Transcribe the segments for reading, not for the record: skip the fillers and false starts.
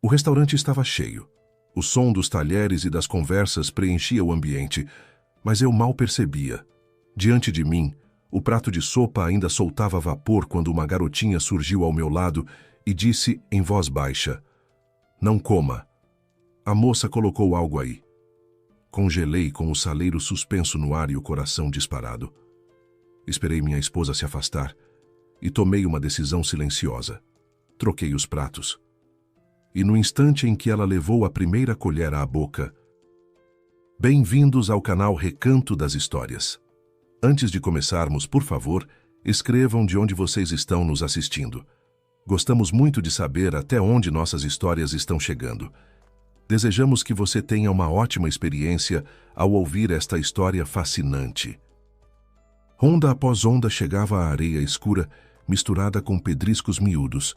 O restaurante estava cheio. O som dos talheres e das conversas preenchia o ambiente, mas eu mal percebia. Diante de mim, o prato de sopa ainda soltava vapor quando uma garotinha surgiu ao meu lado e disse em voz baixa: "Não coma." A moça colocou algo aí. Congelei com o saleiro suspenso no ar e o coração disparado. Esperei minha esposa se afastar e tomei uma decisão silenciosa. Troquei os pratos. E no instante em que ela levou a primeira colher à boca... Bem-vindos ao canal Recanto das Histórias. Antes de começarmos, por favor, escrevam de onde vocês estão nos assistindo. Gostamos muito de saber até onde nossas histórias estão chegando. Desejamos que você tenha uma ótima experiência ao ouvir esta história fascinante. Onda após onda chegava a areia escura, misturada com pedriscos miúdos,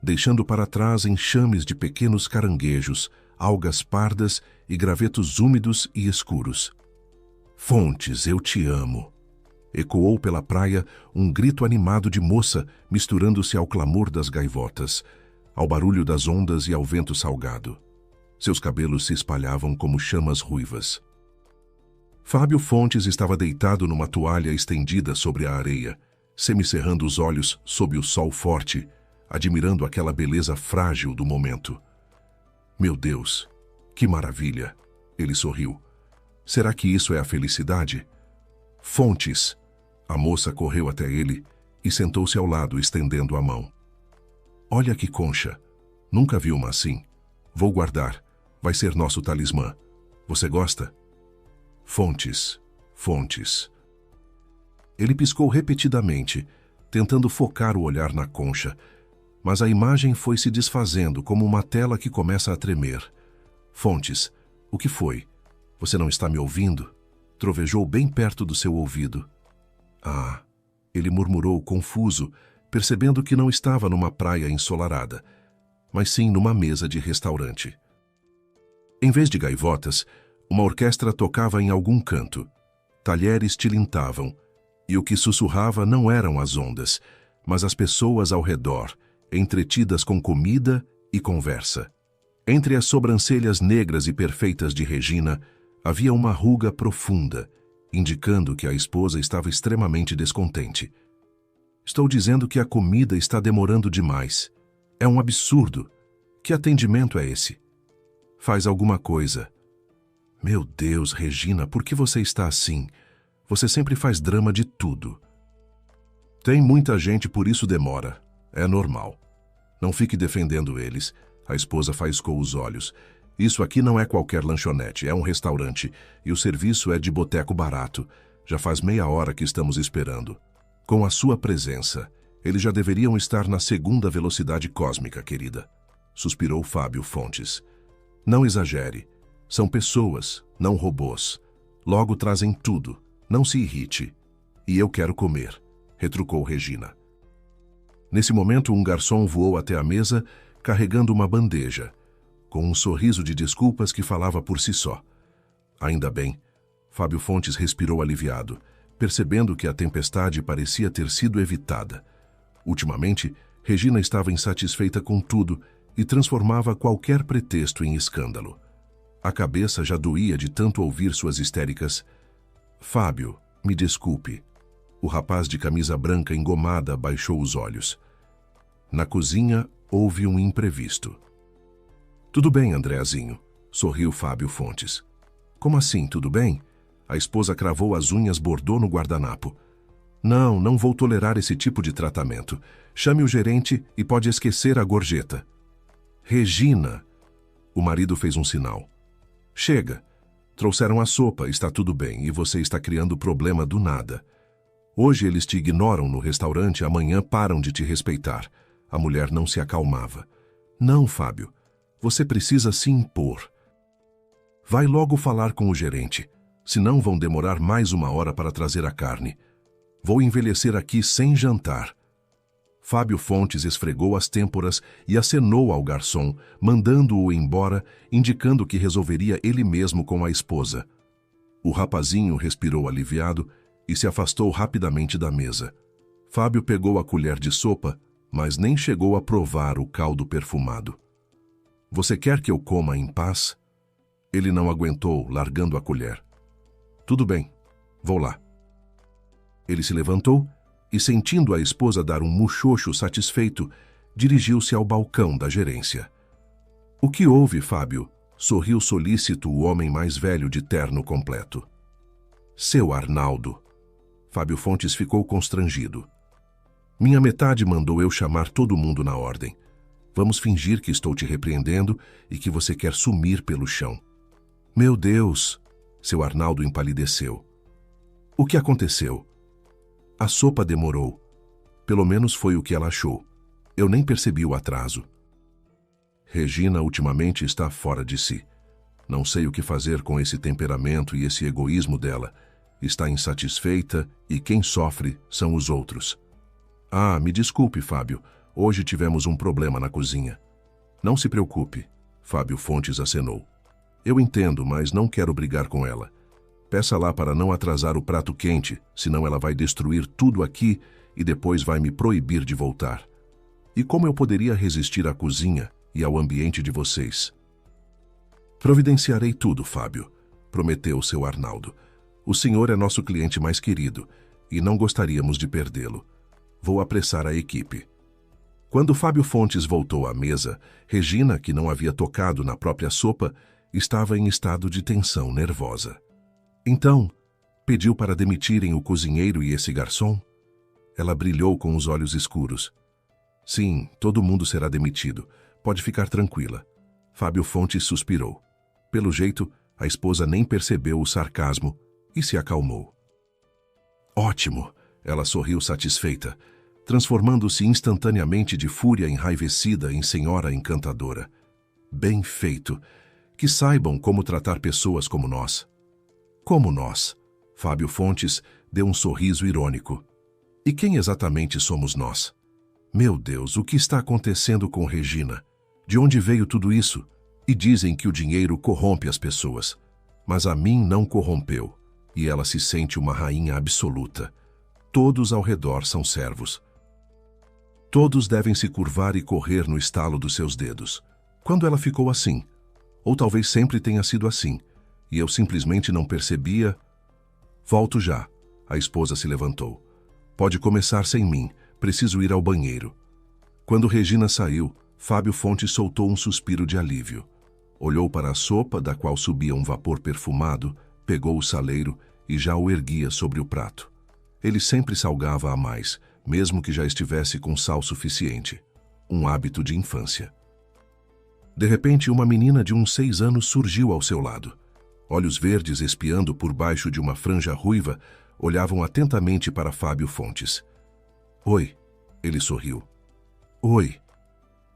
deixando para trás enxames de pequenos caranguejos, algas pardas e gravetos úmidos e escuros. "Fontes, eu te amo!" Ecoou pela praia um grito animado de moça, misturando-se ao clamor das gaivotas, ao barulho das ondas e ao vento salgado. Seus cabelos se espalhavam como chamas ruivas. Fábio Fontes estava deitado numa toalha estendida sobre a areia, semicerrando os olhos sob o sol forte, admirando aquela beleza frágil do momento. "Meu Deus, que maravilha!" Ele sorriu. "Será que isso é a felicidade?" "Fontes!" A moça correu até ele e sentou-se ao lado, estendendo a mão. "Olha que concha! Nunca vi uma assim. Vou guardar. Vai ser nosso talismã. Você gosta?" "Fontes, Fontes." Ele piscou repetidamente, tentando focar o olhar na concha, mas a imagem foi se desfazendo como uma tela que começa a tremer. "Fontes, o que foi? Você não está me ouvindo?" Trovejou bem perto do seu ouvido. "Ah," ele murmurou confuso, percebendo que não estava numa praia ensolarada, mas sim numa mesa de restaurante. Em vez de gaivotas, uma orquestra tocava em algum canto. Talheres tilintavam, e o que sussurrava não eram as ondas, mas as pessoas ao redor, entretidas com comida e conversa. Entre as sobrancelhas negras e perfeitas de Regina, havia uma ruga profunda, indicando que a esposa estava extremamente descontente. "Estou dizendo que a comida está demorando demais. É um absurdo. Que atendimento é esse? Faz alguma coisa." "Meu Deus, Regina, por que você está assim? Você sempre faz drama de tudo." "Tem muita gente, por isso demora. É normal. Não fique defendendo eles." A esposa faiscou os olhos. "Isso aqui não é qualquer lanchonete, é um restaurante, e o serviço é de boteco barato. Já faz meia hora que estamos esperando. Com a sua presença, eles já deveriam estar na segunda velocidade cósmica, querida." Suspirou Fábio Fontes. "Não exagere. São pessoas, não robôs. Logo trazem tudo. Não se irrite. E eu quero comer," retrucou Regina. Nesse momento, um garçom voou até a mesa, carregando uma bandeja, com um sorriso de desculpas que falava por si só. Ainda bem, Fábio Fontes respirou aliviado, percebendo que a tempestade parecia ter sido evitada. Ultimamente, Regina estava insatisfeita com tudo e transformava qualquer pretexto em escândalo. A cabeça já doía de tanto ouvir suas histéricas. "Fábio, me desculpe." O rapaz de camisa branca engomada baixou os olhos. Na cozinha, houve um imprevisto. "Tudo bem, Andreazinho," sorriu Fábio Fontes. "Como assim, tudo bem?" A esposa cravou as unhas bordô no guardanapo. Não vou tolerar esse tipo de tratamento. Chame o gerente e pode esquecer a gorjeta." "Regina!" O marido fez um sinal. "Chega. Trouxeram a sopa, está tudo bem, e você está criando problema do nada. Hoje eles te ignoram no restaurante, amanhã param de te respeitar." A mulher não se acalmava. "Não, Fábio. Você precisa se impor. Vai logo falar com o gerente, senão vão demorar mais uma hora para trazer a carne. Vou envelhecer aqui sem jantar." Fábio Fontes esfregou as têmporas e acenou ao garçom, mandando-o embora, indicando que resolveria ele mesmo com a esposa. O rapazinho respirou aliviado e se afastou rapidamente da mesa. Fábio pegou a colher de sopa, mas nem chegou a provar o caldo perfumado. Você quer que eu coma em paz? Ele não aguentou, largando a colher. Tudo bem, vou lá. Ele se levantou e, sentindo a esposa dar um muxoxo satisfeito, dirigiu-se ao balcão da gerência. O que houve, Fábio? Sorriu solícito o homem mais velho de terno completo. Seu Arnaldo. Fábio Fontes ficou constrangido. Minha metade mandou eu chamar todo mundo na ordem. Vamos fingir que estou te repreendendo e que você quer sumir pelo chão. Meu Deus! Seu Arnaldo empalideceu. O que aconteceu? A sopa demorou. Pelo menos foi o que ela achou. Eu nem percebi o atraso. Regina ultimamente está fora de si. Não sei o que fazer com esse temperamento e esse egoísmo dela. Está insatisfeita e quem sofre são os outros. Ah, me desculpe, Fábio. Hoje tivemos um problema na cozinha. Não se preocupe, Fábio Fontes acenou. Eu entendo, mas não quero brigar com ela. Peça lá para não atrasar o prato quente, senão ela vai destruir tudo aqui e depois vai me proibir de voltar. E como eu poderia resistir à cozinha e ao ambiente de vocês? Providenciarei tudo, Fábio, prometeu seu Arnaldo. O senhor é nosso cliente mais querido e não gostaríamos de perdê-lo. Vou apressar a equipe. Quando Fábio Fontes voltou à mesa, Regina, que não havia tocado na própria sopa, estava em estado de tensão nervosa. Então, pediu para demitirem o cozinheiro e esse garçom? Ela brilhou com os olhos escuros. Sim, todo mundo será demitido. Pode ficar tranquila. Fábio Fontes suspirou. Pelo jeito, a esposa nem percebeu o sarcasmo e se acalmou. Ótimo! Ela sorriu satisfeita, transformando-se instantaneamente de fúria enraivecida em senhora encantadora. Bem feito! Que saibam como tratar pessoas como nós. Como nós? Fábio Fontes deu um sorriso irônico. E quem exatamente somos nós? Meu Deus, o que está acontecendo com Regina? De onde veio tudo isso? E dizem que o dinheiro corrompe as pessoas. Mas a mim não corrompeu, e ela se sente uma rainha absoluta. Todos ao redor são servos. Todos devem se curvar e correr no estalo dos seus dedos. Quando ela ficou assim? Ou talvez sempre tenha sido assim, e eu simplesmente não percebia. Volto já. A esposa se levantou. Pode começar sem mim, preciso ir ao banheiro. Quando Regina saiu, Fábio Fontes soltou um suspiro de alívio. Olhou para a sopa, da qual subia um vapor perfumado, pegou o saleiro e já o erguia sobre o prato. Ele sempre salgava a mais, mesmo que já estivesse com sal suficiente. Um hábito de infância. De repente, uma menina de uns 6 anos surgiu ao seu lado. Olhos verdes espiando por baixo de uma franja ruiva, olhavam atentamente para Fábio Fontes. Oi, ele sorriu. Oi.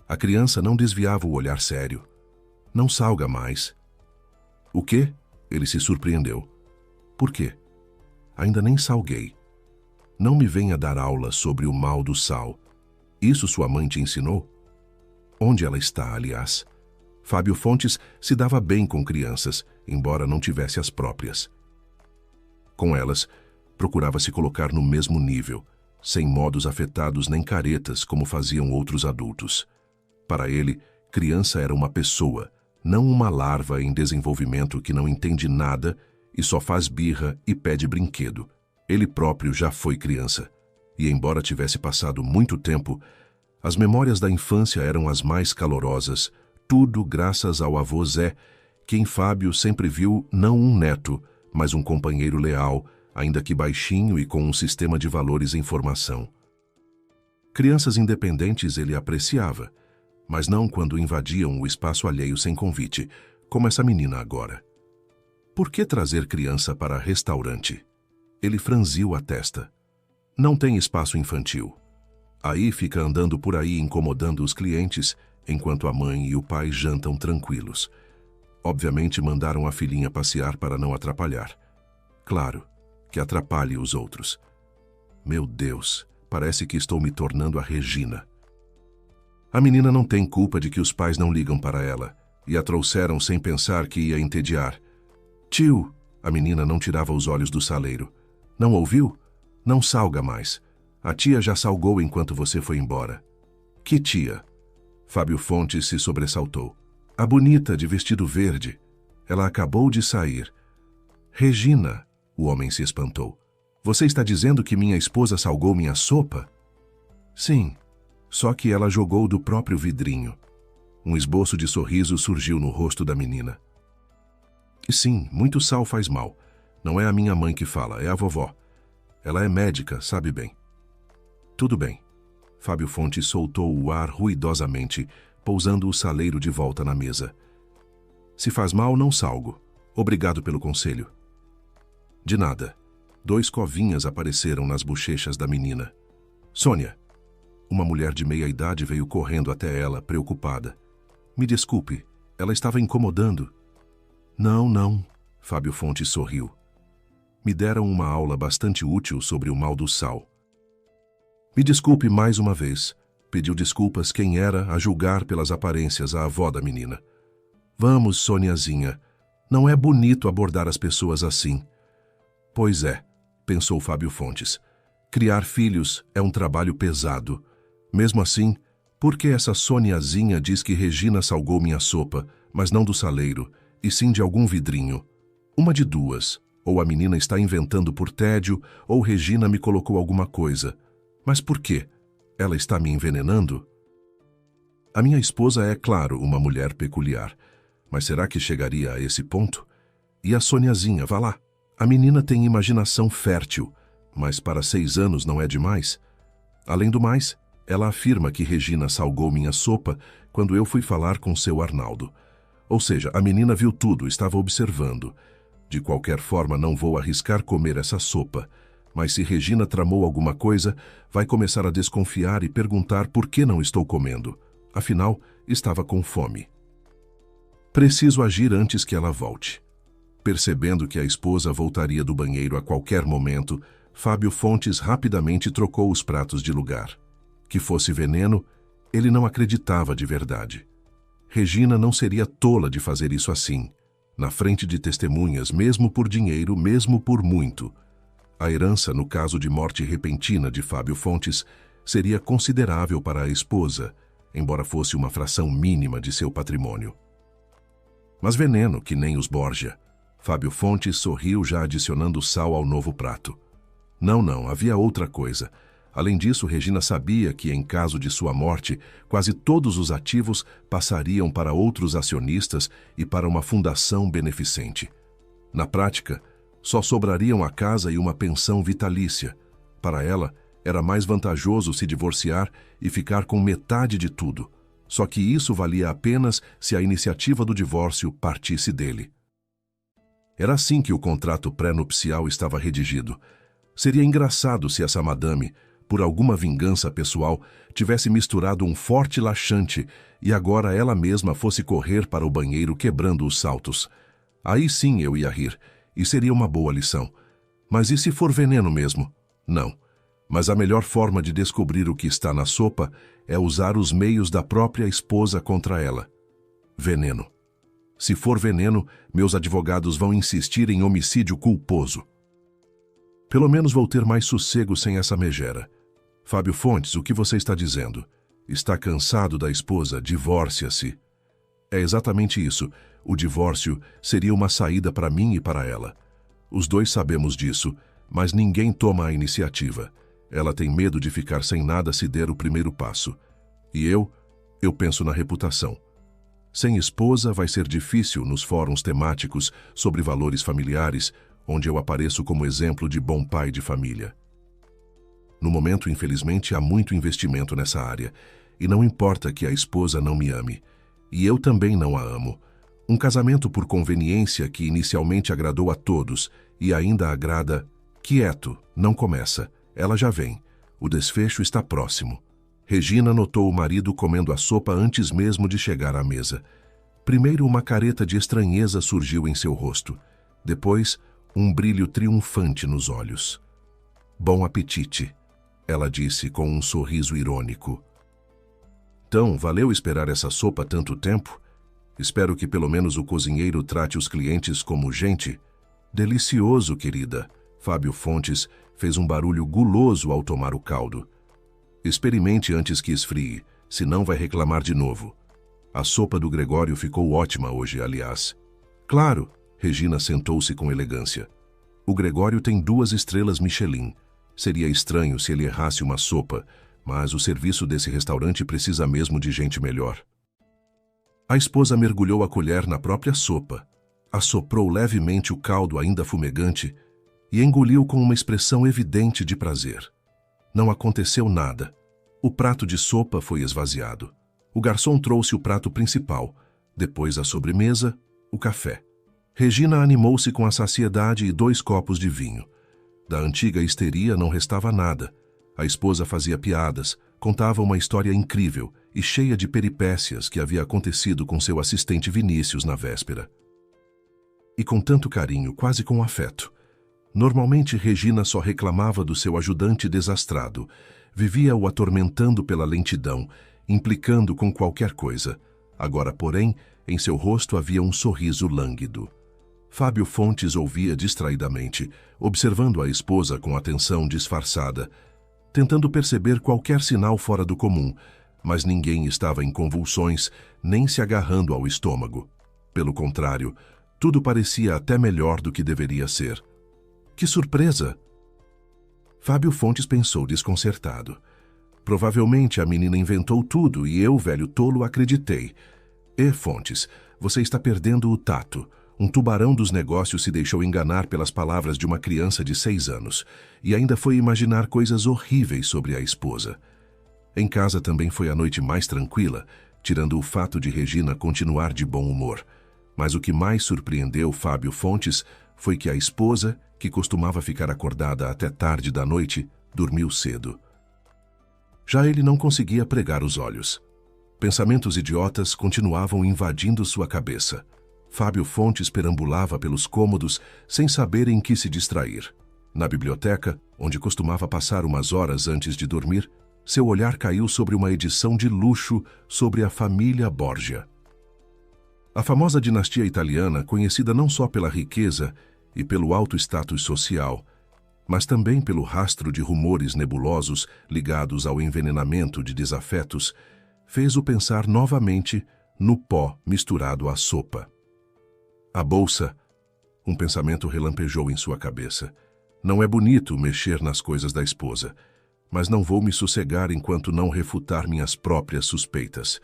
A criança não desviava o olhar sério. Não salga mais. O quê? Ele se surpreendeu. Por quê? Ainda nem salguei. Não me venha dar aula sobre o mal do sal. Isso sua mãe te ensinou? Onde ela está, aliás? Fábio Fontes se dava bem com crianças, embora não tivesse as próprias. Com elas, procurava se colocar no mesmo nível, sem modos afetados nem caretas como faziam outros adultos. Para ele, criança era uma pessoa, não uma larva em desenvolvimento que não entende nada e só faz birra e pede brinquedo. Ele próprio já foi criança, e embora tivesse passado muito tempo, as memórias da infância eram as mais calorosas, tudo graças ao avô Zé, que em Fábio sempre viu não um neto, mas um companheiro leal, ainda que baixinho e com um sistema de valores em formação. Crianças independentes ele apreciava, mas não quando invadiam o espaço alheio sem convite, como essa menina agora. Por que trazer criança para restaurante? Ele franziu a testa. Não tem espaço infantil. Aí fica andando por aí incomodando os clientes, enquanto a mãe e o pai jantam tranquilos. Obviamente mandaram a filhinha passear para não atrapalhar. Claro, que atrapalhe os outros. Meu Deus, parece que estou me tornando a Regina. A menina não tem culpa de que os pais não ligam para ela, e a trouxeram sem pensar que ia entediar. Tio, a menina não tirava os olhos do saleiro. Não ouviu? Não salga mais. A tia já salgou enquanto você foi embora. Que tia? Fábio Fontes se sobressaltou. A bonita de vestido verde. Ela acabou de sair. Regina, o homem se espantou. Você está dizendo que minha esposa salgou minha sopa? Sim, só que ela jogou do próprio vidrinho. Um esboço de sorriso surgiu no rosto da menina. E sim, muito sal faz mal. Não é a minha mãe que fala, é a vovó. Ela é médica, sabe bem. Tudo bem. Fábio Fontes soltou o ar ruidosamente, pousando o saleiro de volta na mesa. Se faz mal, não salgo. Obrigado pelo conselho. De nada. 2 covinhas apareceram nas bochechas da menina. Sônia. Uma mulher de meia idade veio correndo até ela, preocupada. Me desculpe, ela estava incomodando. Não, não. Fábio Fontes sorriu. Me deram uma aula bastante útil sobre o mal do sal. Me desculpe mais uma vez. Pediu desculpas quem era, a julgar pelas aparências, a avó da menina. Vamos, Soniazinha. Não é bonito abordar as pessoas assim. Pois é, pensou Fábio Fontes. Criar filhos é um trabalho pesado. Mesmo assim, por que essa Soniazinha diz que Regina salgou minha sopa, mas não do saleiro, e sim de algum vidrinho? Uma de duas. Ou a menina está inventando por tédio, ou Regina me colocou alguma coisa. Mas por quê? Ela está me envenenando? A minha esposa é, claro, uma mulher peculiar. Mas será que chegaria a esse ponto? E a Soniazinha, vá lá. A menina tem imaginação fértil, mas para 6 anos não é demais. Além do mais, ela afirma que Regina salgou minha sopa quando eu fui falar com seu Arnaldo. Ou seja, a menina viu tudo, estava observando. De qualquer forma, não vou arriscar comer essa sopa. Mas se Regina tramou alguma coisa, vai começar a desconfiar e perguntar por que não estou comendo. Afinal, estava com fome. Preciso agir antes que ela volte. Percebendo que a esposa voltaria do banheiro a qualquer momento, Fábio Fontes rapidamente trocou os pratos de lugar. Que fosse veneno, ele não acreditava de verdade. Regina não seria tola de fazer isso assim, na frente de testemunhas, mesmo por dinheiro, mesmo por muito. A herança, no caso de morte repentina de Fábio Fontes, seria considerável para a esposa, embora fosse uma fração mínima de seu patrimônio. Mas veneno, que nem os Borgia. Fábio Fontes sorriu, já adicionando sal ao novo prato. Não, havia outra coisa. Além disso, Regina sabia que, em caso de sua morte, quase todos os ativos passariam para outros acionistas e para uma fundação beneficente. Na prática, só sobrariam a casa e uma pensão vitalícia. Para ela, era mais vantajoso se divorciar e ficar com metade de tudo. Só que isso valia apenas se a iniciativa do divórcio partisse dele. Era assim que o contrato pré-nupcial estava redigido. Seria engraçado se essa madame, por alguma vingança pessoal, tivesse misturado um forte laxante e agora ela mesma fosse correr para o banheiro quebrando os saltos. Aí sim eu ia rir, e seria uma boa lição. Mas e se for veneno mesmo? Não. Mas a melhor forma de descobrir o que está na sopa é usar os meios da própria esposa contra ela. Veneno. Se for veneno, meus advogados vão insistir em homicídio culposo. Pelo menos vou ter mais sossego sem essa megera. Fábio Fontes, o que você está dizendo? Está cansado da esposa? Divórcia-se. É exatamente isso. O divórcio seria uma saída para mim e para ela. Os dois sabemos disso, mas ninguém toma a iniciativa. Ela tem medo de ficar sem nada se der o primeiro passo. E eu penso na reputação. Sem esposa vai ser difícil nos fóruns temáticos sobre valores familiares, onde eu apareço como exemplo de bom pai de família. No momento, infelizmente, há muito investimento nessa área, e não importa que a esposa não me ame. E eu também não a amo. Um casamento por conveniência que inicialmente agradou a todos e ainda agrada, quieto, não começa. Ela já vem. O desfecho está próximo. Regina notou o marido comendo a sopa antes mesmo de chegar à mesa. Primeiro, uma careta de estranheza surgiu em seu rosto. Depois, um brilho triunfante nos olhos. Bom apetite, ela disse com um sorriso irônico. Então, valeu esperar essa sopa tanto tempo? Espero que pelo menos o cozinheiro trate os clientes como gente. Delicioso, querida. Fábio Fontes fez um barulho guloso ao tomar o caldo. Experimente antes que esfrie, senão vai reclamar de novo. A sopa do Gregório ficou ótima hoje, aliás. Claro, Regina sentou-se com elegância. O Gregório tem 2 estrelas Michelin. Seria estranho se ele errasse uma sopa, mas o serviço desse restaurante precisa mesmo de gente melhor. A esposa mergulhou a colher na própria sopa, assoprou levemente o caldo ainda fumegante e engoliu com uma expressão evidente de prazer. Não aconteceu nada. O prato de sopa foi esvaziado. O garçom trouxe o prato principal, depois a sobremesa, o café. Regina animou-se com a saciedade e 2 copos de vinho. Da antiga histeria não restava nada. A esposa fazia piadas, contava uma história incrível e cheia de peripécias que havia acontecido com seu assistente Vinícius na véspera. E com tanto carinho, quase com afeto. Normalmente Regina só reclamava do seu ajudante desastrado, vivia-o atormentando pela lentidão, implicando com qualquer coisa. Agora, porém, em seu rosto havia um sorriso lânguido. Fábio Fontes ouvia distraidamente, observando a esposa com atenção disfarçada, tentando perceber qualquer sinal fora do comum, mas ninguém estava em convulsões, nem se agarrando ao estômago. Pelo contrário, tudo parecia até melhor do que deveria ser. Que surpresa! Fábio Fontes pensou desconcertado. Provavelmente a menina inventou tudo e eu, velho tolo, acreditei. Fontes, você está perdendo o tato. Um tubarão dos negócios se deixou enganar pelas palavras de uma criança de 6 anos e ainda foi imaginar coisas horríveis sobre a esposa. Em casa também foi a noite mais tranquila, tirando o fato de Regina continuar de bom humor. Mas o que mais surpreendeu Fábio Fontes foi que a esposa, que costumava ficar acordada até tarde da noite, dormiu cedo. Já ele não conseguia pregar os olhos. Pensamentos idiotas continuavam invadindo sua cabeça. Fábio Fontes perambulava pelos cômodos sem saber em que se distrair. Na biblioteca, onde costumava passar umas horas antes de dormir, seu olhar caiu sobre uma edição de luxo sobre a família Borgia. A famosa dinastia italiana, conhecida não só pela riqueza e pelo alto status social, mas também pelo rastro de rumores nebulosos ligados ao envenenamento de desafetos, fez-o pensar novamente no pó misturado à sopa. A bolsa, um pensamento relampejou em sua cabeça. Não é bonito mexer nas coisas da esposa, mas não vou me sossegar enquanto não refutar minhas próprias suspeitas.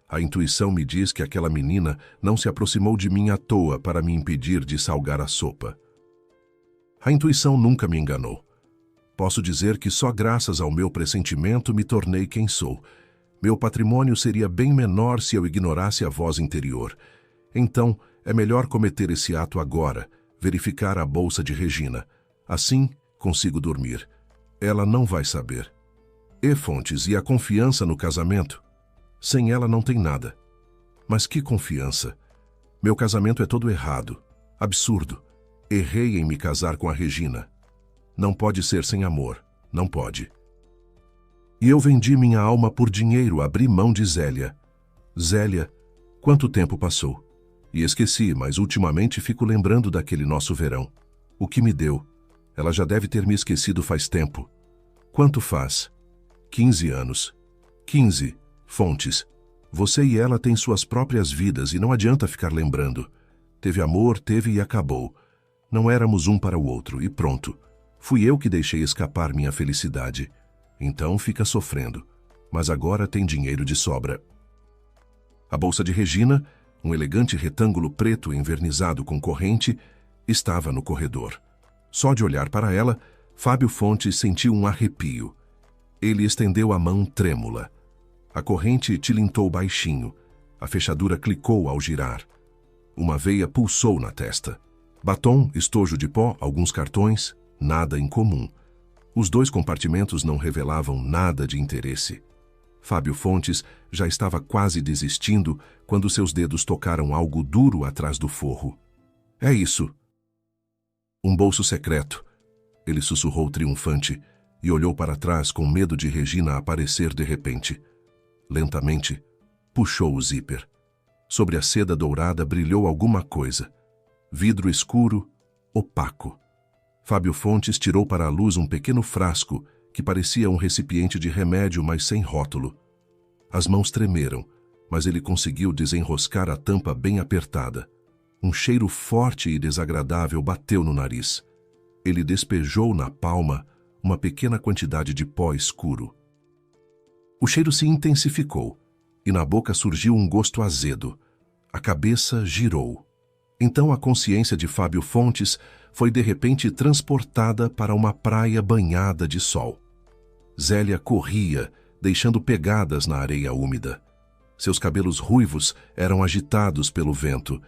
A intuição me diz que aquela menina não se aproximou de mim à toa para me impedir de salgar a sopa. A intuição nunca me enganou. Posso dizer que só graças ao meu pressentimento me tornei quem sou. Meu patrimônio seria bem menor se eu ignorasse a voz interior. Então, é melhor cometer esse ato agora, verificar a bolsa de Regina. Assim, consigo dormir. Ela não vai saber. Fontes, e a confiança no casamento? Sem ela não tem nada. Mas que confiança? Meu casamento é todo errado, absurdo. Errei em me casar com a Regina. Não pode ser sem amor, não pode. E eu vendi minha alma por dinheiro, abri mão de Zélia. Zélia, quanto tempo passou? E esqueci, mas ultimamente fico lembrando daquele nosso verão. O que me deu? Ela já deve ter me esquecido faz tempo. Quanto faz? 15 anos. 15. Fontes, você e ela têm suas próprias vidas e não adianta ficar lembrando. Teve amor, teve e acabou. Não éramos um para o outro e pronto. Fui eu que deixei escapar minha felicidade. Então fica sofrendo. Mas agora tem dinheiro de sobra. A bolsa de Regina, um elegante retângulo preto envernizado com corrente, estava no corredor. Só de olhar para ela, Fábio Fontes sentiu um arrepio. Ele estendeu a mão trêmula. A corrente tilintou baixinho. A fechadura clicou ao girar. Uma veia pulsou na testa. Batom, estojo de pó, alguns cartões, nada em comum. Os 2 compartimentos não revelavam nada de interesse. Fábio Fontes já estava quase desistindo quando seus dedos tocaram algo duro atrás do forro. É isso. Um bolso secreto. Ele sussurrou triunfante e olhou para trás com medo de Regina aparecer de repente. Lentamente, puxou o zíper. Sobre a seda dourada brilhou alguma coisa. Vidro escuro, opaco. Fábio Fontes tirou para a luz um pequeno frasco que parecia um recipiente de remédio, mas sem rótulo. As mãos tremeram, mas ele conseguiu desenroscar a tampa bem apertada. Um cheiro forte e desagradável bateu no nariz. Ele despejou na palma uma pequena quantidade de pó escuro. O cheiro se intensificou e na boca surgiu um gosto azedo. A cabeça girou. Então a consciência de Fábio Fontes foi de repente transportada para uma praia banhada de sol. Zélia corria, deixando pegadas na areia úmida. Seus cabelos ruivos eram agitados pelo vento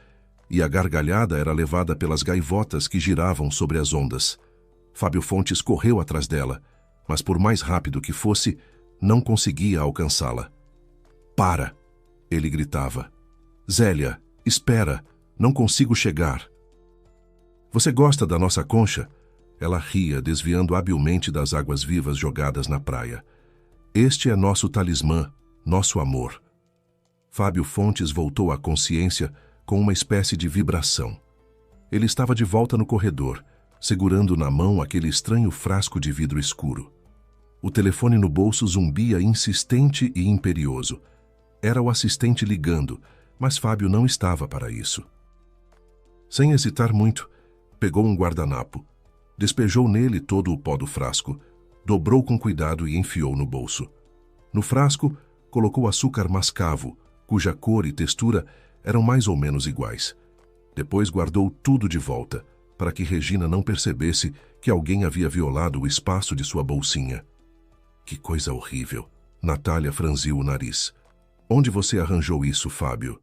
e a gargalhada era levada pelas gaivotas que giravam sobre as ondas. Fábio Fontes correu atrás dela, mas por mais rápido que fosse, não conseguia alcançá-la. "Para!" ele gritava. "Zélia, espera! Não consigo chegar." "Você gosta da nossa concha?" Ela ria, desviando habilmente das águas vivas jogadas na praia. "Este é nosso talismã, nosso amor." Fábio Fontes voltou à consciência com uma espécie de vibração. Ele estava de volta no corredor, segurando na mão aquele estranho frasco de vidro escuro. O telefone no bolso zumbia insistente e imperioso. Era o assistente ligando, mas Fábio não estava para isso. Sem hesitar muito, pegou um guardanapo, despejou nele todo o pó do frasco, dobrou com cuidado e enfiou no bolso. No frasco, colocou açúcar mascavo, cuja cor e textura eram mais ou menos iguais. Depois guardou tudo de volta, para que Regina não percebesse que alguém havia violado o espaço de sua bolsinha. "Que coisa horrível!" Natália franziu o nariz. "Onde você arranjou isso, Fábio?"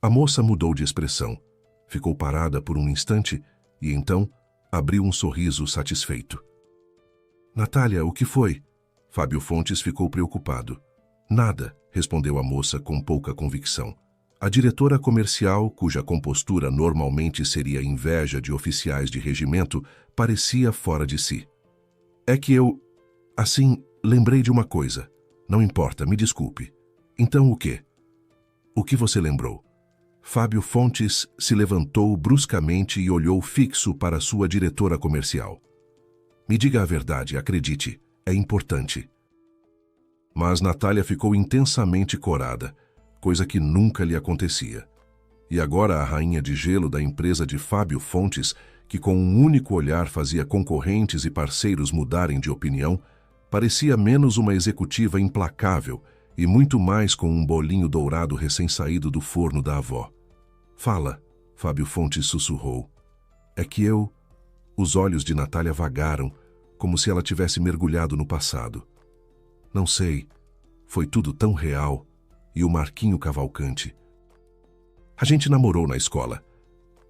A moça mudou de expressão. Ficou parada por um instante e então abriu um sorriso satisfeito. "Natália, o que foi?" Fábio Fontes ficou preocupado. "Nada", respondeu a moça com pouca convicção. A diretora comercial, cuja compostura normalmente seria inveja de oficiais de regimento, parecia fora de si. "É que eu... assim, lembrei de uma coisa. Não importa, me desculpe." "Então o quê?" "O que você lembrou?" Fábio Fontes se levantou bruscamente e olhou fixo para sua diretora comercial. "Me diga a verdade, acredite, é importante." Mas Natália ficou intensamente corada, coisa que nunca lhe acontecia. E agora a rainha de gelo da empresa de Fábio Fontes, que com um único olhar fazia concorrentes e parceiros mudarem de opinião, parecia menos uma executiva implacável e muito mais com um bolinho dourado recém-saído do forno da avó. "Fala", Fábio Fontes sussurrou. "É que eu..." Os olhos de Natália vagaram, como se ela tivesse mergulhado no passado. "Não sei. Foi tudo tão real. E o Marquinho Cavalcante. A gente namorou na escola.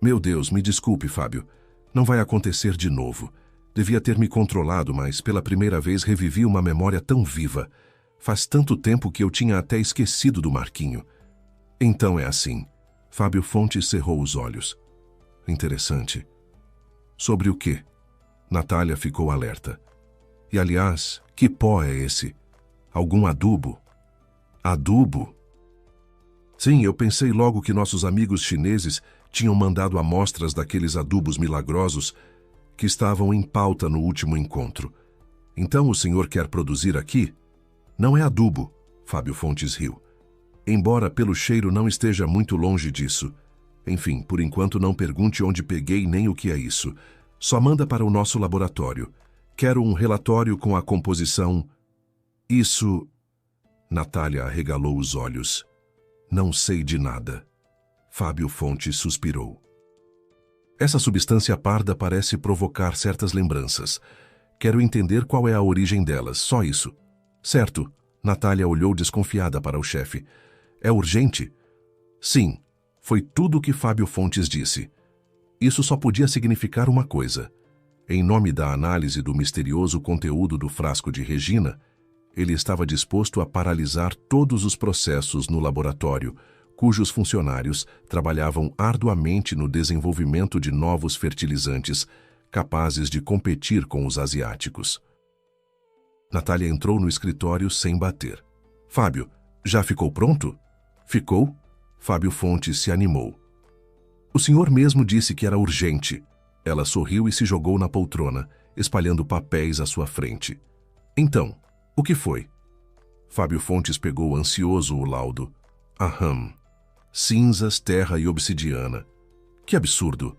Meu Deus, me desculpe, Fábio. Não vai acontecer de novo. Devia ter me controlado, mas pela primeira vez revivi uma memória tão viva. Faz tanto tempo que eu tinha até esquecido do Marquinho." "Então é assim." Fábio Fontes cerrou os olhos. "Interessante." "Sobre o quê?" Natália ficou alerta. "E aliás, que pó é esse? Algum adubo?" "Adubo?" "Sim, eu pensei logo que nossos amigos chineses tinham mandado amostras daqueles adubos milagrosos que estavam em pauta no último encontro. Então o senhor quer produzir aqui?" "Não é adubo", Fábio Fontes riu. "Embora pelo cheiro não esteja muito longe disso. Enfim, por enquanto não pergunte onde peguei nem o que é isso. Só manda para o nosso laboratório. Quero um relatório com a composição..." "Isso..." Natália arregalou os olhos. "Não sei de nada." Fábio Fontes suspirou. "Essa substância parda parece provocar certas lembranças. Quero entender qual é a origem delas, só isso." "Certo." Natália olhou desconfiada para o chefe. "É urgente?" "Sim." Foi tudo o que Fábio Fontes disse. Isso só podia significar uma coisa. Em nome da análise do misterioso conteúdo do frasco de Regina, ele estava disposto a paralisar todos os processos no laboratório, cujos funcionários trabalhavam arduamente no desenvolvimento de novos fertilizantes, capazes de competir com os asiáticos. Natália entrou no escritório sem bater. "Fábio, já ficou pronto?" "Ficou?" Fábio Fontes se animou. "O senhor mesmo disse que era urgente." Ela sorriu e se jogou na poltrona, espalhando papéis à sua frente. "Então, o que foi?" Fábio Fontes pegou ansioso o laudo. Aham. Cinzas, terra e obsidiana. Que absurdo!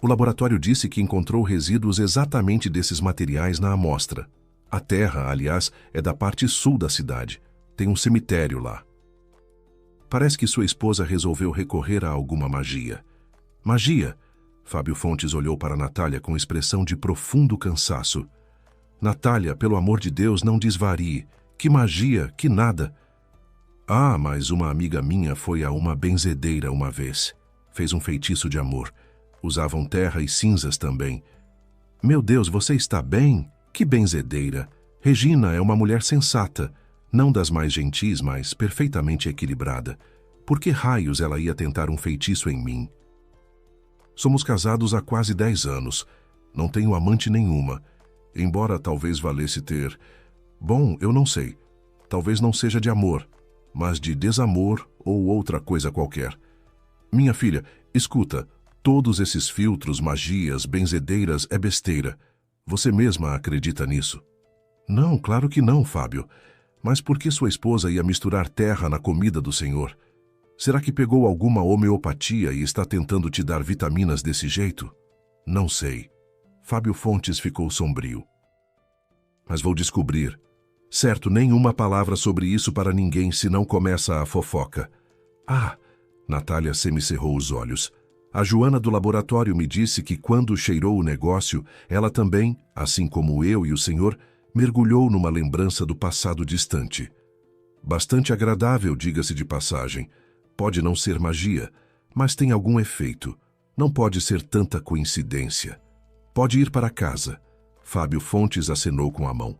O laboratório disse que encontrou resíduos exatamente desses materiais na amostra. A terra, aliás, é da parte sul da cidade. Tem um cemitério lá. Parece que sua esposa resolveu recorrer a alguma magia. Magia? Fábio Fontes olhou para Natália com expressão de profundo cansaço. Natália, pelo amor de Deus, não desvarie. Que magia, que nada. Ah, mas uma amiga minha foi a uma benzedeira uma vez. Fez um feitiço de amor. Usavam terra e cinzas também. Meu Deus, você está bem? Que benzedeira. Regina é uma mulher sensata. Não das mais gentis, mas perfeitamente equilibrada. Por que raios ela ia tentar um feitiço em mim? Somos casados há quase 10 anos. Não tenho amante nenhuma. Embora talvez valesse ter... Bom, eu não sei. Talvez não seja de amor, mas de desamor ou outra coisa qualquer. Minha filha, escuta, todos esses filtros, magias, benzedeiras é besteira. Você mesma acredita nisso? Não, claro que não, Fábio. Mas por que sua esposa ia misturar terra na comida do Senhor? Será que pegou alguma homeopatia e está tentando te dar vitaminas desse jeito? Não sei. Fábio Fontes ficou sombrio. Mas vou descobrir. Certo, nenhuma palavra sobre isso para ninguém, senão começa a fofoca. Ah! Natália semicerrou os olhos. A Joana do laboratório me disse que quando cheirou o negócio, ela também, assim como eu e o senhor, mergulhou numa lembrança do passado distante. Bastante agradável, diga-se de passagem. Pode não ser magia, mas tem algum efeito. Não pode ser tanta coincidência. Pode ir para casa. Fábio Fontes acenou com a mão.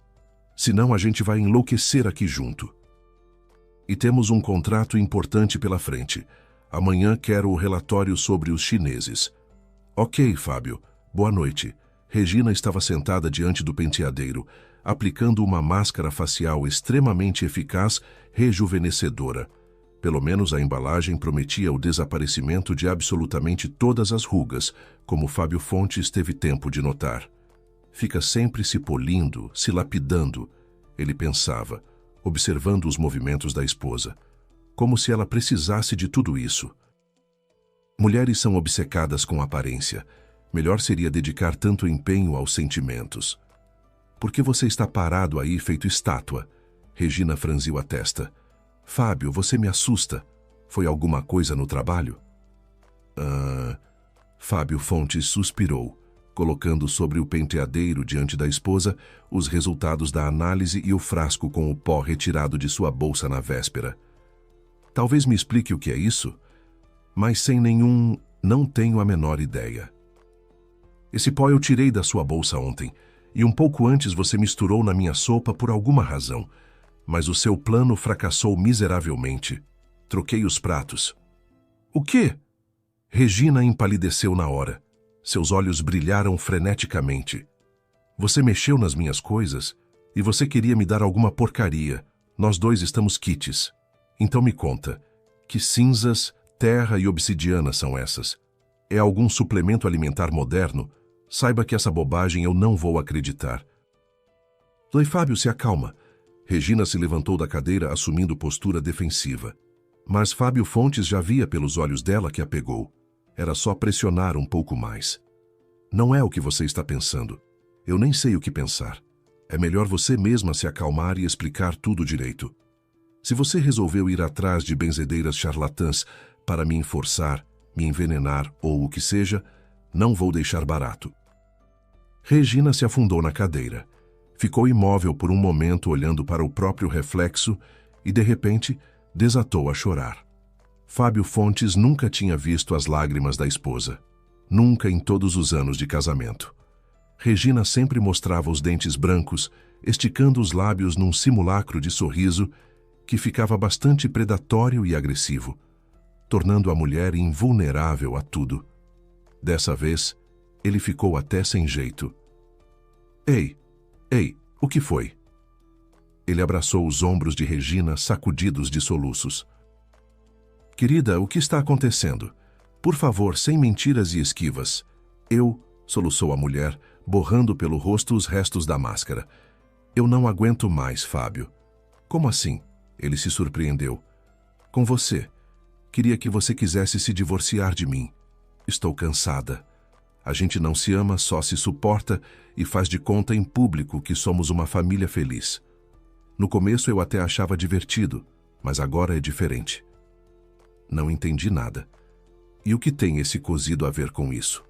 Senão a gente vai enlouquecer aqui junto. E temos um contrato importante pela frente. Amanhã quero o relatório sobre os chineses. Ok, Fábio. Boa noite. Regina estava sentada diante do penteadeiro, aplicando uma máscara facial extremamente eficaz, rejuvenescedora. Pelo menos a embalagem prometia o desaparecimento de absolutamente todas as rugas, como Fábio Fontes teve tempo de notar. Fica sempre se polindo, se lapidando, ele pensava, observando os movimentos da esposa, como se ela precisasse de tudo isso. Mulheres são obcecadas com aparência. Melhor seria dedicar tanto empenho aos sentimentos. Por que você está parado aí feito estátua? Regina franziu a testa. Fábio, você me assusta. Foi alguma coisa no trabalho? Fábio Fontes suspirou, colocando sobre o penteadeiro diante da esposa os resultados da análise e o frasco com o pó retirado de sua bolsa na véspera. Talvez me explique o que é isso? Mas sem nenhum... não tenho a menor ideia. Esse pó eu tirei da sua bolsa ontem, e um pouco antes você misturou na minha sopa por alguma razão. Mas o seu plano fracassou miseravelmente. Troquei os pratos. O quê? Regina empalideceu na hora. Seus olhos brilharam freneticamente. Você mexeu nas minhas coisas e você queria me dar alguma porcaria. Nós dois estamos quites. Então me conta, que cinzas, terra e obsidiana são essas? É algum suplemento alimentar moderno? Saiba que essa bobagem eu não vou acreditar. Doi Fábio, se acalma. Regina se levantou da cadeira assumindo postura defensiva. Mas Fábio Fontes já via pelos olhos dela que a pegou. Era só pressionar um pouco mais. Não é o que você está pensando. Eu nem sei o que pensar. É melhor você mesma se acalmar e explicar tudo direito. Se você resolveu ir atrás de benzedeiras charlatãs para me enforçar, me envenenar ou o que seja, não vou deixar barato. Regina se afundou na cadeira. Ficou imóvel por um momento olhando para o próprio reflexo e, de repente, desatou a chorar. Fábio Fontes nunca tinha visto as lágrimas da esposa. Nunca em todos os anos de casamento. Regina sempre mostrava os dentes brancos, esticando os lábios num simulacro de sorriso que ficava bastante predatório e agressivo, tornando a mulher invulnerável a tudo. Dessa vez, ele ficou até sem jeito. Ei, o que foi? Ele abraçou os ombros de Regina, sacudidos de soluços. Querida, o que está acontecendo? Por favor, sem mentiras e esquivas. Soluçou a mulher, borrando pelo rosto os restos da máscara. Eu não aguento mais, Fábio. Como assim? Ele se surpreendeu. Com você. Queria que você quisesse se divorciar de mim. Estou cansada. A gente não se ama, só se suporta e faz de conta em público que somos uma família feliz. No começo eu até achava divertido, mas agora é diferente. Não entendi nada. E o que tem esse cozido a ver com isso?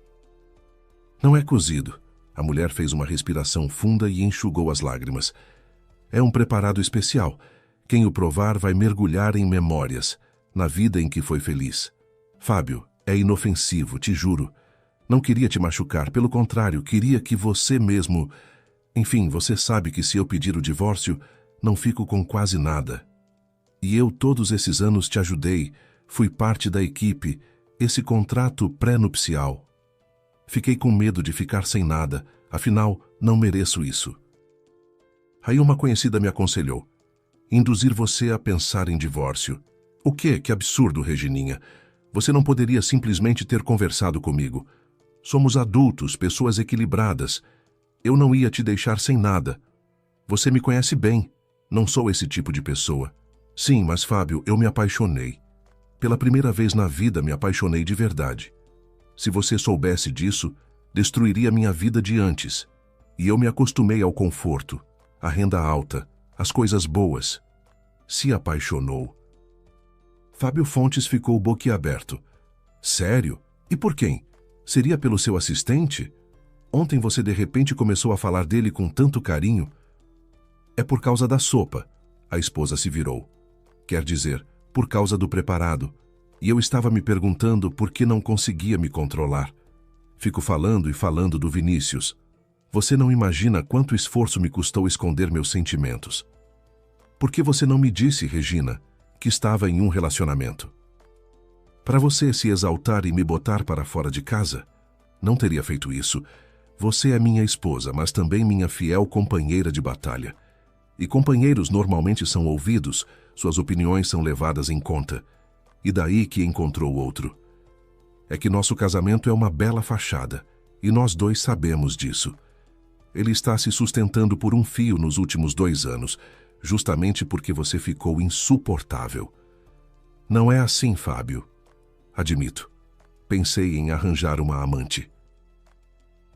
Não é cozido. A mulher fez uma respiração funda e enxugou as lágrimas. É um preparado especial. Quem o provar vai mergulhar em memórias, na vida em que foi feliz. Fábio, é inofensivo, te juro. Não queria te machucar, pelo contrário, queria que você mesmo... Enfim, você sabe que se eu pedir o divórcio, não fico com quase nada. E eu todos esses anos te ajudei, fui parte da equipe, esse contrato pré-nupcial. Fiquei com medo de ficar sem nada, afinal, não mereço isso. Aí uma conhecida me aconselhou. Induzir você a pensar em divórcio. O quê? Que absurdo, Regininha. Você não poderia simplesmente ter conversado comigo. Somos adultos, pessoas equilibradas. Eu não ia te deixar sem nada. Você me conhece bem. Não sou esse tipo de pessoa. Sim, mas Fábio, eu me apaixonei. Pela primeira vez na vida me apaixonei de verdade. Se você soubesse disso, destruiria minha vida de antes. E eu me acostumei ao conforto, à renda alta, às coisas boas. Se apaixonou. Fábio Fontes ficou boquiaberto. Sério? E por quem? Seria pelo seu assistente? Ontem você de repente começou a falar dele com tanto carinho. É por causa da sopa. A esposa se virou. Quer dizer, por causa do preparado. E eu estava me perguntando por que não conseguia me controlar. Fico falando e falando do Vinícius. Você não imagina quanto esforço me custou esconder meus sentimentos. Por que você não me disse, Regina, que estava em um relacionamento? Para você se exaltar e me botar para fora de casa? Não teria feito isso. Você é minha esposa, mas também minha fiel companheira de batalha. E companheiros normalmente são ouvidos, suas opiniões são levadas em conta. E daí que encontrou outro. É que nosso casamento é uma bela fachada, e nós dois sabemos disso. Ele está se sustentando por um fio nos últimos 2 anos, justamente porque você ficou insuportável. Não é assim, Fábio. Admito. Pensei em arranjar uma amante.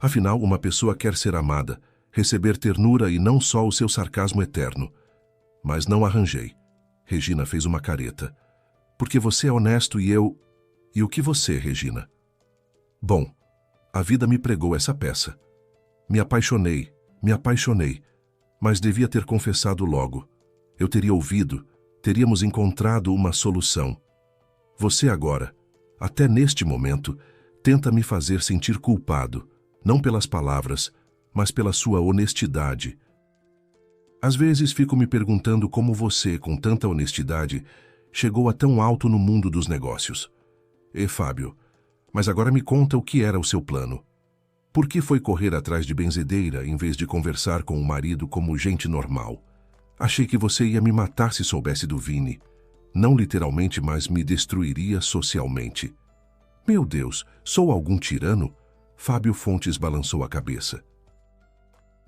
Afinal, uma pessoa quer ser amada, receber ternura e não só o seu sarcasmo eterno. Mas não arranjei. Regina fez uma careta. Porque você é honesto e eu... E o que você, Regina? Bom, a vida me pregou essa peça. Me apaixonei, mas devia ter confessado logo. Eu teria ouvido, teríamos encontrado uma solução. Você agora, até neste momento, tenta me fazer sentir culpado, não pelas palavras, mas pela sua honestidade. Às vezes fico me perguntando como você, com tanta honestidade, chegou a tão alto no mundo dos negócios. Fábio, mas agora me conta o que era o seu plano. Por que foi correr atrás de benzedeira em vez de conversar com o marido como gente normal? Achei que você ia me matar se soubesse do Vini. Não literalmente, mas me destruiria socialmente. Meu Deus, sou algum tirano? Fábio Fontes balançou a cabeça.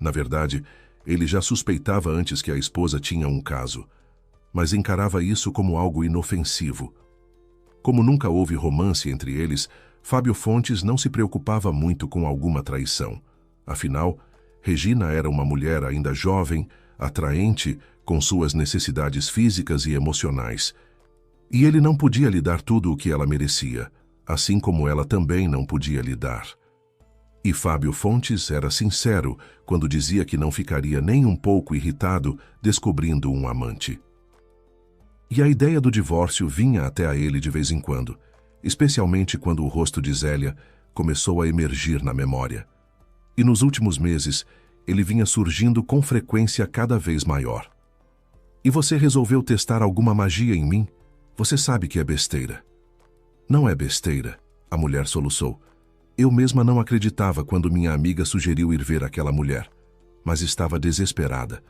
Na verdade, ele já suspeitava antes que a esposa tinha um caso, mas encarava isso como algo inofensivo. Como nunca houve romance entre eles, Fábio Fontes não se preocupava muito com alguma traição. Afinal, Regina era uma mulher ainda jovem, atraente, com suas necessidades físicas e emocionais. E ele não podia lhe dar tudo o que ela merecia, assim como ela também não podia lhe dar. E Fábio Fontes era sincero quando dizia que não ficaria nem um pouco irritado descobrindo um amante. E a ideia do divórcio vinha até a ele de vez em quando, especialmente quando o rosto de Zélia começou a emergir na memória. E nos últimos meses, ele vinha surgindo com frequência cada vez maior. E você resolveu testar alguma magia em mim? Você sabe que é besteira. Não é besteira, a mulher soluçou. Eu mesma não acreditava quando minha amiga sugeriu ir ver aquela mulher, mas estava desesperada.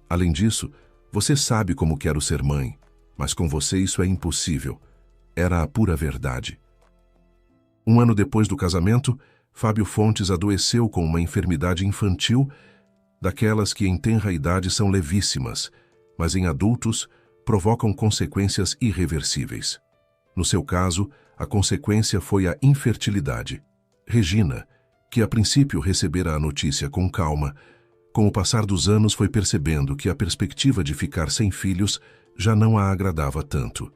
Além disso, você sabe como quero ser mãe, mas com você isso é impossível. Era a pura verdade. 1 ano depois do casamento, Fábio Fontes adoeceu com uma enfermidade infantil, daquelas que em tenra idade são levíssimas, mas em adultos provocam consequências irreversíveis. No seu caso, a consequência foi a infertilidade. Regina, que a princípio recebera a notícia com calma, com o passar dos anos foi percebendo que a perspectiva de ficar sem filhos já não a agradava tanto,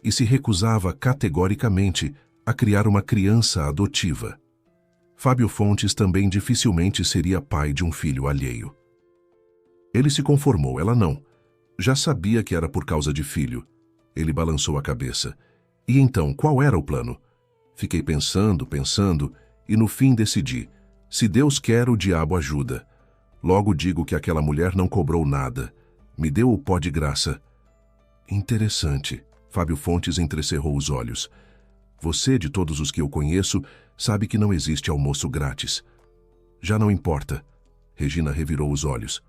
e se recusava categoricamente a criar uma criança adotiva. Fábio Fontes também dificilmente seria pai de um filho alheio. Ele se conformou, ela não. Já sabia que era por causa de filho. Ele balançou a cabeça. E então, qual era o plano? Fiquei pensando, e no fim decidi. Se Deus quer, o diabo ajuda. Logo digo que aquela mulher não cobrou nada. Me deu o pó de graça. Interessante. Fábio Fontes entrecerrou os olhos. Você, de todos os que eu conheço, sabe que não existe almoço grátis. Já não importa. Regina revirou os olhos.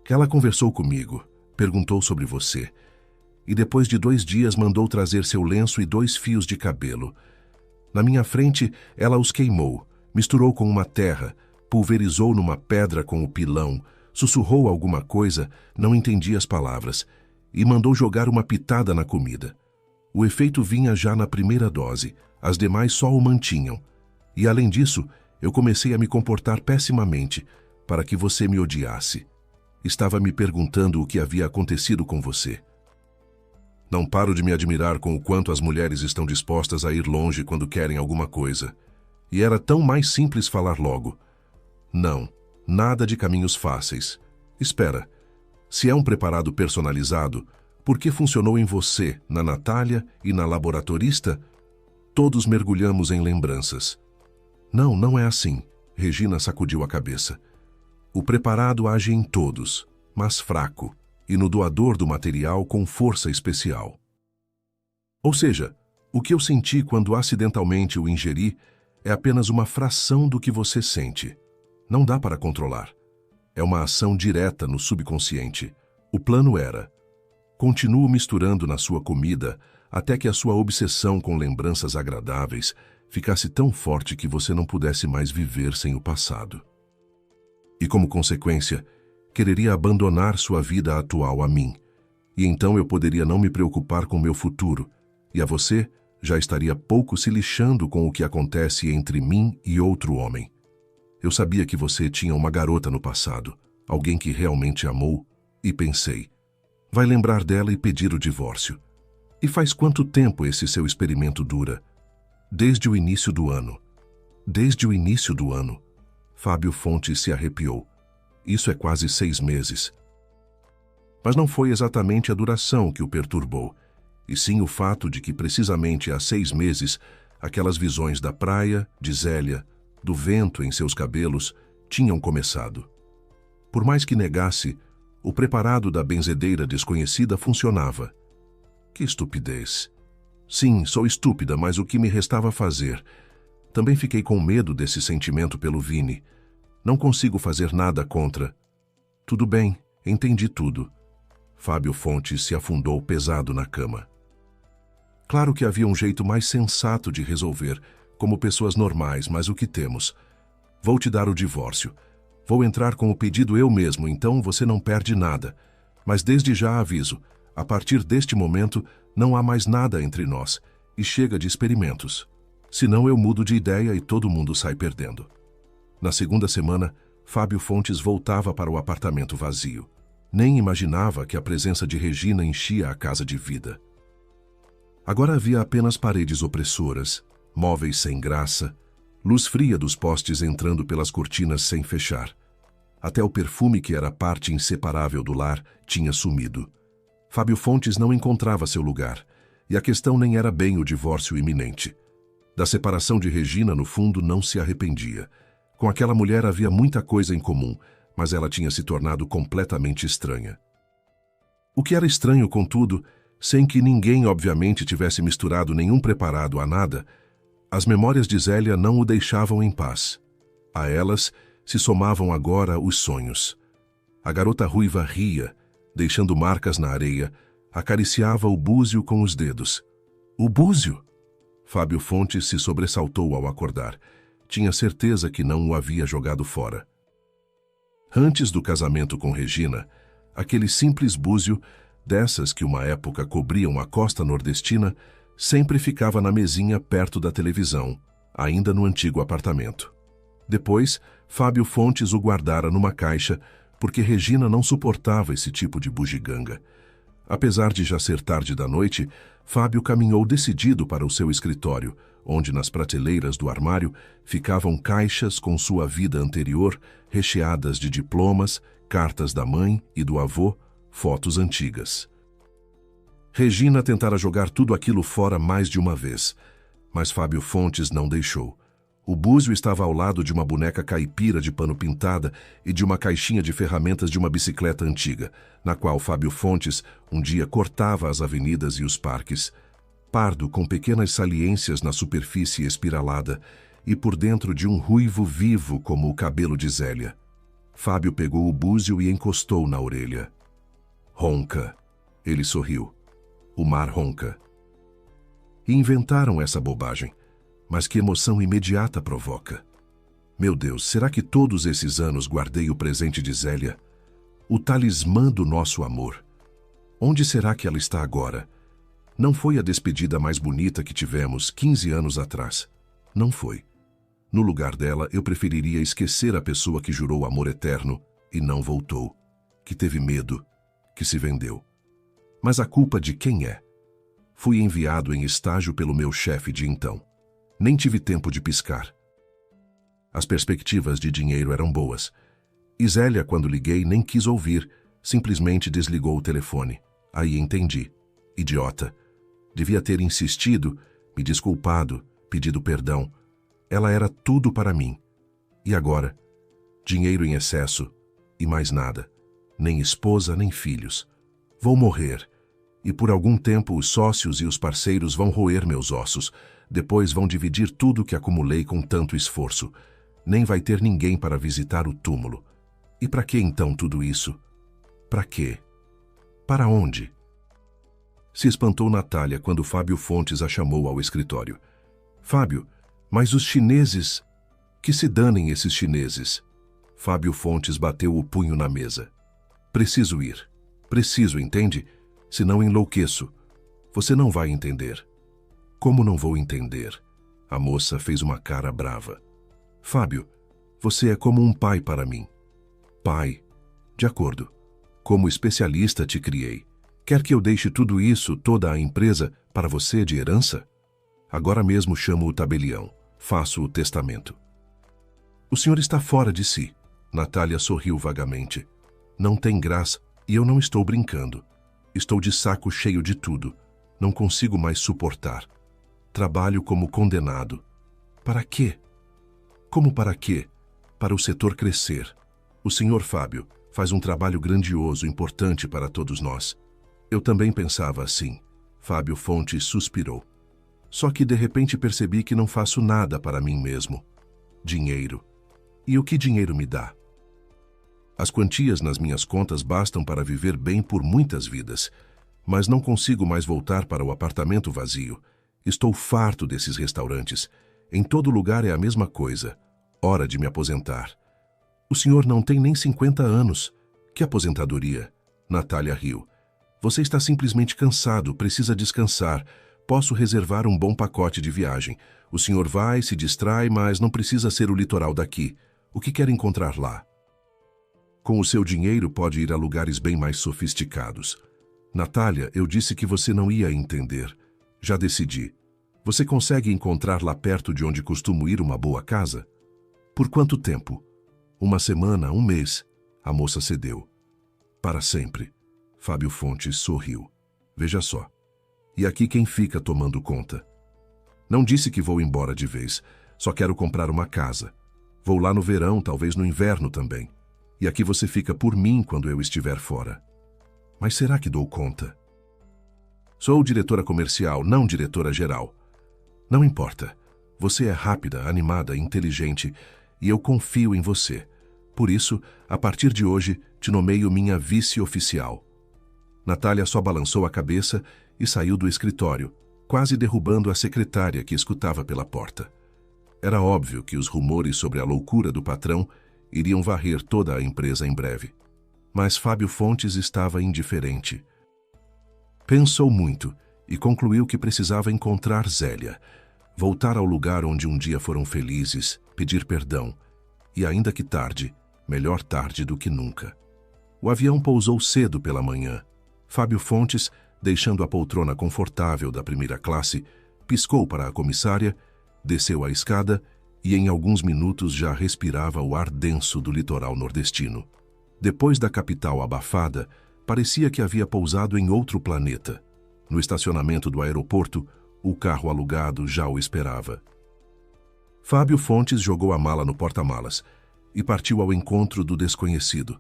Ela conversou comigo, perguntou sobre você, e depois de 2 dias mandou trazer seu lenço e 2 fios de cabelo. Na minha frente, ela os queimou, misturou com uma terra, pulverizou numa pedra com o pilão, sussurrou alguma coisa, não entendi as palavras, e mandou jogar uma pitada na comida. O efeito vinha já na primeira dose, as demais só o mantinham. E além disso, eu comecei a me comportar pessimamente, para que você me odiasse. Estava me perguntando o que havia acontecido com você. Não paro de me admirar com o quanto as mulheres estão dispostas a ir longe quando querem alguma coisa. E era tão mais simples falar logo. Não, nada de caminhos fáceis. Espera, se é um preparado personalizado, por que funcionou em você, na Natália e na laboratorista? Todos mergulhamos em lembranças. Não, não é assim. Regina sacudiu a cabeça. O preparado age em todos, mas fraco, e no doador do material com força especial. Ou seja, o que eu senti quando acidentalmente o ingeri é apenas uma fração do que você sente. Não dá para controlar. É uma ação direta no subconsciente. O plano era: continuo misturando na sua comida até que a sua obsessão com lembranças agradáveis ficasse tão forte que você não pudesse mais viver sem o passado. E como consequência, quereria abandonar sua vida atual a mim. E então eu poderia não me preocupar com meu futuro, e a você já estaria pouco se lixando com o que acontece entre mim e outro homem. Eu sabia que você tinha uma garota no passado, alguém que realmente amou, e pensei, vai lembrar dela e pedir o divórcio. E faz quanto tempo esse seu experimento dura? Desde o início do ano. Desde o início do ano. Fábio Fontes se arrepiou. Isso é quase 6 meses. Mas não foi exatamente a duração que o perturbou, e sim o fato de que precisamente há 6 meses, aquelas visões da praia, de Zélia, do vento em seus cabelos, tinham começado. Por mais que negasse, o preparado da benzedeira desconhecida funcionava. Que estupidez! Sim, sou estúpida, mas o que me restava fazer? Também fiquei com medo desse sentimento pelo Vini. Não consigo fazer nada contra. Tudo bem, entendi tudo. Fábio Fontes se afundou pesado na cama. Claro que havia um jeito mais sensato de resolver, como pessoas normais, mas o que temos? Vou te dar o divórcio. Vou entrar com o pedido eu mesmo, então você não perde nada. Mas desde já aviso, a partir deste momento não há mais nada entre nós, e chega de experimentos. Senão eu mudo de ideia e todo mundo sai perdendo. Na segunda semana, Fábio Fontes voltava para o apartamento vazio. Nem imaginava que a presença de Regina enchia a casa de vida. Agora havia apenas paredes opressoras, móveis sem graça, luz fria dos postes entrando pelas cortinas sem fechar. Até o perfume que era parte inseparável do lar tinha sumido. Fábio Fontes não encontrava seu lugar, e a questão nem era bem o divórcio iminente. Da separação de Regina, no fundo, não se arrependia. Com aquela mulher havia muita coisa em comum, mas ela tinha se tornado completamente estranha. O que era estranho, contudo, sem que ninguém obviamente tivesse misturado nenhum preparado a nada, as memórias de Zélia não o deixavam em paz. A elas se somavam agora os sonhos. A garota ruiva ria, deixando marcas na areia, acariciava o búzio com os dedos. O búzio? Fábio Fontes se sobressaltou ao acordar. Tinha certeza que não o havia jogado fora. Antes do casamento com Regina, aquele simples búzio dessas que uma época cobriam a costa nordestina, sempre ficava na mesinha perto da televisão, ainda no antigo apartamento. Depois, Fábio Fontes o guardara numa caixa, porque Regina não suportava esse tipo de bugiganga. Apesar de já ser tarde da noite, Fábio caminhou decidido para o seu escritório, onde nas prateleiras do armário ficavam caixas com sua vida anterior, recheadas de diplomas, cartas da mãe e do avô, fotos antigas. Regina tentara jogar tudo aquilo fora mais de uma vez, mas Fábio Fontes não deixou. O búzio estava ao lado de uma boneca caipira de pano pintada e de uma caixinha de ferramentas de uma bicicleta antiga, na qual Fábio Fontes um dia cortava as avenidas e os parques. Pardo com pequenas saliências na superfície espiralada e por dentro de um ruivo vivo como o cabelo de Zélia. Fábio pegou o búzio e encostou na orelha. Ronca. Ele sorriu. O mar ronca. E inventaram essa bobagem. Mas que emoção imediata provoca. Meu Deus, será que todos esses anos guardei o presente de Zélia? O talismã do nosso amor. Onde será que ela está agora? Não foi a despedida mais bonita que tivemos 15 anos atrás. Não foi. No lugar dela, eu preferiria esquecer a pessoa que jurou amor eterno e não voltou, que teve medo, que se vendeu. Mas a culpa de quem é? Fui enviado em estágio pelo meu chefe de então. Nem tive tempo de piscar. As perspectivas de dinheiro eram boas. E Zélia, quando liguei, nem quis ouvir, simplesmente desligou o telefone. Aí entendi. Idiota. Devia ter insistido, me desculpado, pedido perdão. Ela era tudo para mim. E agora? Dinheiro em excesso e mais nada. Nem esposa, nem filhos. Vou morrer. E por algum tempo os sócios e os parceiros vão roer meus ossos. Depois vão dividir tudo que acumulei com tanto esforço. Nem vai ter ninguém para visitar o túmulo. E para que então tudo isso? Para quê? Para onde? Se espantou Natália quando Fábio Fontes a chamou ao escritório. Fábio, mas os chineses... Que se danem esses chineses. Fábio Fontes bateu o punho na mesa. Preciso ir. Preciso, entende? Senão enlouqueço. Você não vai entender. Como não vou entender? A moça fez uma cara brava. Fábio, você é como um pai para mim. Pai. De acordo. Como especialista te criei. Quer que eu deixe tudo isso, toda a empresa, para você de herança? Agora mesmo chamo o tabelião. Faço o testamento. O senhor está fora de si. Natália sorriu vagamente. Não tem graça e eu não estou brincando. Estou de saco cheio de tudo. Não consigo mais suportar. Trabalho como condenado. Para quê? Como para quê? Para o setor crescer. O senhor Fábio faz um trabalho grandioso, importante para todos nós. Eu também pensava assim. Fábio Fontes suspirou. Só que de repente percebi que não faço nada para mim mesmo. Dinheiro. E o que dinheiro me dá? As quantias nas minhas contas bastam para viver bem por muitas vidas. Mas não consigo mais voltar para o apartamento vazio. Estou farto desses restaurantes. Em todo lugar é a mesma coisa. Hora de me aposentar. O senhor não tem nem 50 anos. Que aposentadoria? Natália riu. Você está simplesmente cansado, precisa descansar. Posso reservar um bom pacote de viagem. O senhor vai, se distrai, mas não precisa ser o litoral daqui. O que quer encontrar lá? Com o seu dinheiro pode ir a lugares bem mais sofisticados. Natália, eu disse que você não ia entender. Já decidi. Você consegue encontrar lá perto de onde costumo ir uma boa casa? Por quanto tempo? Uma semana, um mês. A moça cedeu. Para sempre. Fábio Fontes sorriu. Veja só. E aqui quem fica tomando conta? Não disse que vou embora de vez. Só quero comprar uma casa. Vou lá no verão, talvez no inverno também. E aqui você fica por mim quando eu estiver fora. Mas será que dou conta? Sou diretora comercial, não diretora geral. Não importa. Você é rápida, animada, inteligente e eu confio em você. Por isso, a partir de hoje, te nomeio minha vice-oficial. Natália só balançou a cabeça e saiu do escritório, quase derrubando a secretária que escutava pela porta. Era óbvio que os rumores sobre a loucura do patrão iriam varrer toda a empresa em breve. Mas Fábio Fontes estava indiferente. Pensou muito e concluiu que precisava encontrar Zélia, voltar ao lugar onde um dia foram felizes, pedir perdão e, ainda que tarde, melhor tarde do que nunca. O avião pousou cedo pela manhã. Fábio Fontes, deixando a poltrona confortável da primeira classe, piscou para a comissária, desceu a escada e em alguns minutos já respirava o ar denso do litoral nordestino. Depois da capital abafada, parecia que havia pousado em outro planeta. No estacionamento do aeroporto, o carro alugado já o esperava. Fábio Fontes jogou a mala no porta-malas e partiu ao encontro do desconhecido.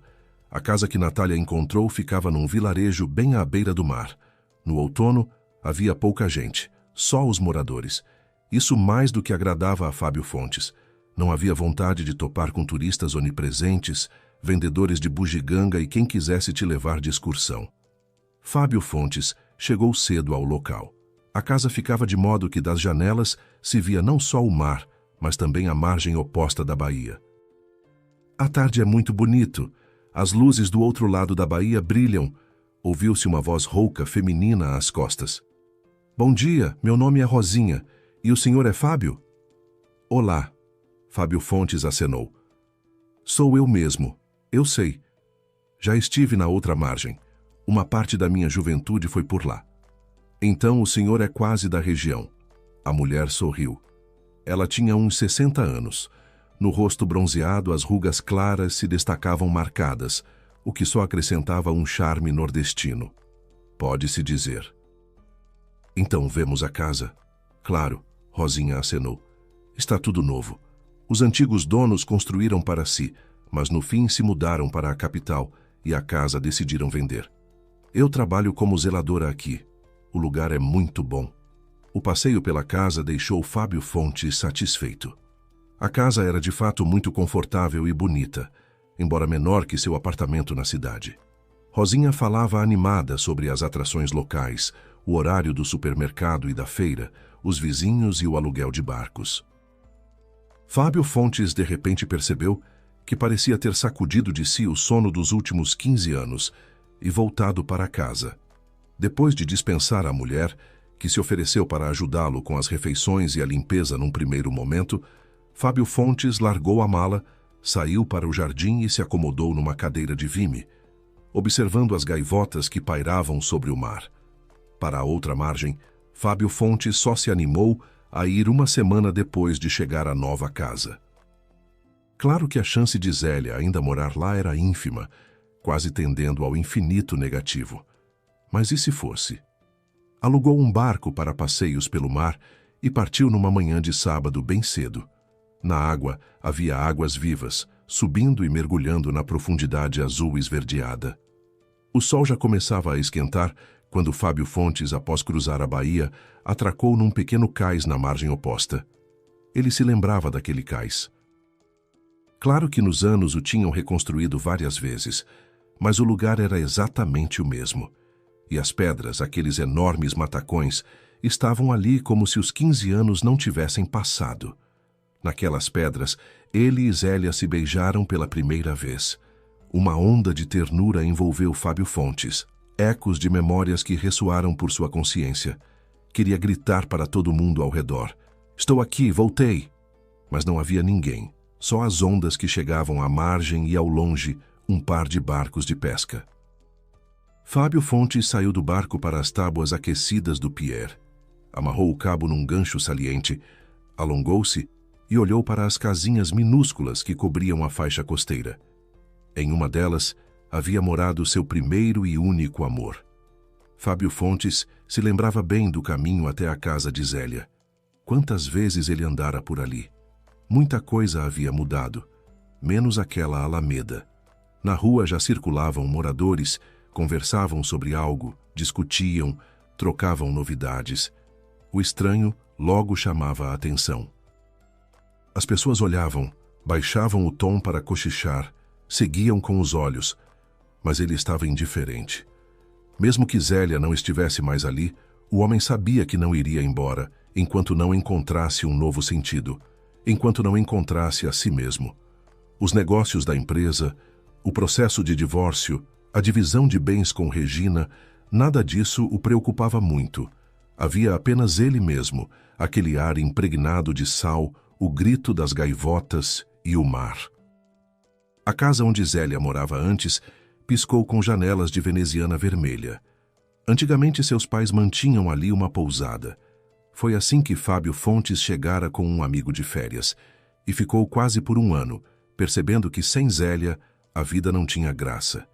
A casa que Natália encontrou ficava num vilarejo bem à beira do mar. No outono, havia pouca gente, só os moradores. Isso mais do que agradava a Fábio Fontes. Não havia vontade de topar com turistas onipresentes, vendedores de bugiganga e quem quisesse te levar de excursão. Fábio Fontes chegou cedo ao local. A casa ficava de modo que das janelas se via não só o mar, mas também a margem oposta da baía. A tarde é muito bonito. As luzes do outro lado da baía brilham. Ouviu-se uma voz rouca, feminina, às costas. Bom dia, meu nome é Rosinha. E o senhor é Fábio? Olá. Fábio Fontes acenou. Sou eu mesmo. Eu sei. Já estive na outra margem. Uma parte da minha juventude foi por lá. Então o senhor é quase da região. A mulher sorriu. Ela tinha uns 60 anos. No rosto bronzeado, as rugas claras se destacavam marcadas, o que só acrescentava um charme nordestino. Pode-se dizer. Então vemos a casa? Claro, Rosinha acenou. Está tudo novo. Os antigos donos construíram para si, mas no fim se mudaram para a capital e a casa decidiram vender. Eu trabalho como zeladora aqui. O lugar é muito bom. O passeio pela casa deixou Fábio Fontes satisfeito. A casa era de fato muito confortável e bonita, embora menor que seu apartamento na cidade. Rosinha falava animada sobre as atrações locais, o horário do supermercado e da feira, os vizinhos e o aluguel de barcos. Fábio Fontes de repente percebeu que parecia ter sacudido de si o sono dos últimos 15 anos e voltado para casa. Depois de dispensar a mulher, que se ofereceu para ajudá-lo com as refeições e a limpeza num primeiro momento, Fábio Fontes largou a mala, saiu para o jardim e se acomodou numa cadeira de vime, observando as gaivotas que pairavam sobre o mar. Para a outra margem, Fábio Fontes só se animou a ir uma semana depois de chegar à nova casa. Claro que a chance de Zélia ainda morar lá era ínfima, quase tendendo ao infinito negativo. Mas e se fosse? Alugou um barco para passeios pelo mar e partiu numa manhã de sábado bem cedo. Na água havia águas vivas, subindo e mergulhando na profundidade azul esverdeada. O sol já começava a esquentar quando Fábio Fontes, após cruzar a baía, atracou num pequeno cais na margem oposta. Ele se lembrava daquele cais. Claro que nos anos o tinham reconstruído várias vezes, mas o lugar era exatamente o mesmo. E as pedras, aqueles enormes matacões, estavam ali como se os 15 anos não tivessem passado. Naquelas pedras, ele e Zélia se beijaram pela primeira vez. Uma onda de ternura envolveu Fábio Fontes, ecos de memórias que ressoaram por sua consciência. Queria gritar para todo mundo ao redor. Estou aqui, voltei! Mas não havia ninguém, só as ondas que chegavam à margem e ao longe, um par de barcos de pesca. Fábio Fontes saiu do barco para as tábuas aquecidas do pier. Amarrou o cabo num gancho saliente, alongou-se e olhou para as casinhas minúsculas que cobriam a faixa costeira. Em uma delas, havia morado seu primeiro e único amor. Fábio Fontes se lembrava bem do caminho até a casa de Zélia. Quantas vezes ele andara por ali. Muita coisa havia mudado, menos aquela alameda. Na rua já circulavam moradores, conversavam sobre algo, discutiam, trocavam novidades. O estranho logo chamava a atenção. As pessoas olhavam, baixavam o tom para cochichar, seguiam com os olhos, mas ele estava indiferente. Mesmo que Zélia não estivesse mais ali, o homem sabia que não iria embora, enquanto não encontrasse um novo sentido, enquanto não encontrasse a si mesmo. Os negócios da empresa, o processo de divórcio, a divisão de bens com Regina, nada disso o preocupava muito. Havia apenas ele mesmo, aquele ar impregnado de sal, o grito das gaivotas e o mar. A casa onde Zélia morava antes piscou com janelas de veneziana vermelha. Antigamente seus pais mantinham ali uma pousada. Foi assim que Fábio Fontes chegara com um amigo de férias, e ficou quase por um ano, percebendo que sem Zélia a vida não tinha graça.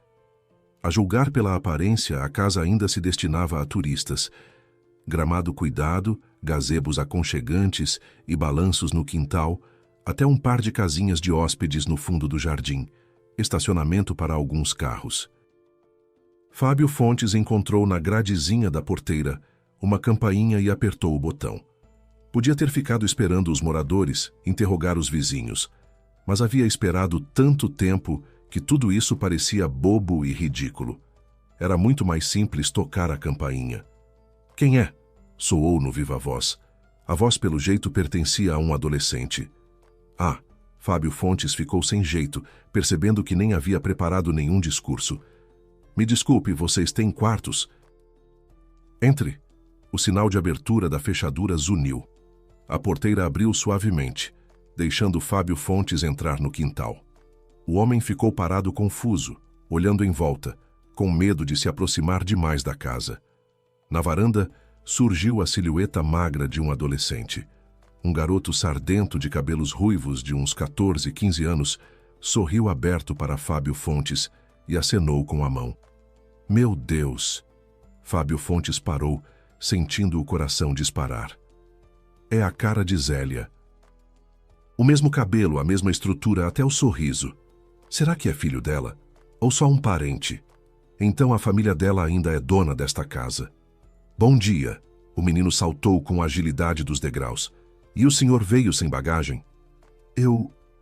A julgar pela aparência, a casa ainda se destinava a turistas. Gramado cuidado, gazebos aconchegantes e balanços no quintal, até um par de casinhas de hóspedes no fundo do jardim, estacionamento para alguns carros. Fábio Fontes encontrou na gradezinha da porteira uma campainha e apertou o botão. Podia ter ficado esperando os moradores, interrogar os vizinhos, mas havia esperado tanto tempo que tudo isso parecia bobo e ridículo. Era muito mais simples tocar a campainha. "Quem é?" soou no viva voz. A voz, pelo jeito, pertencia a um adolescente. Ah, Fábio Fontes ficou sem jeito, percebendo que nem havia preparado nenhum discurso. "Me desculpe, vocês têm quartos?" "Entre." O sinal de abertura da fechadura zuniu. A porteira abriu suavemente, deixando Fábio Fontes entrar no quintal. O homem ficou parado confuso, olhando em volta, com medo de se aproximar demais da casa. Na varanda, surgiu a silhueta magra de um adolescente. Um garoto sardento de cabelos ruivos de uns 14, 15 anos, sorriu aberto para Fábio Fontes e acenou com a mão. "Meu Deus!" Fábio Fontes parou, sentindo o coração disparar. É a cara de Zélia. O mesmo cabelo, a mesma estrutura, até o sorriso. Será que é filho dela? Ou só um parente? Então a família dela ainda é dona desta casa. "Bom dia." O menino saltou com a agilidade dos degraus. "E o senhor veio sem bagagem?"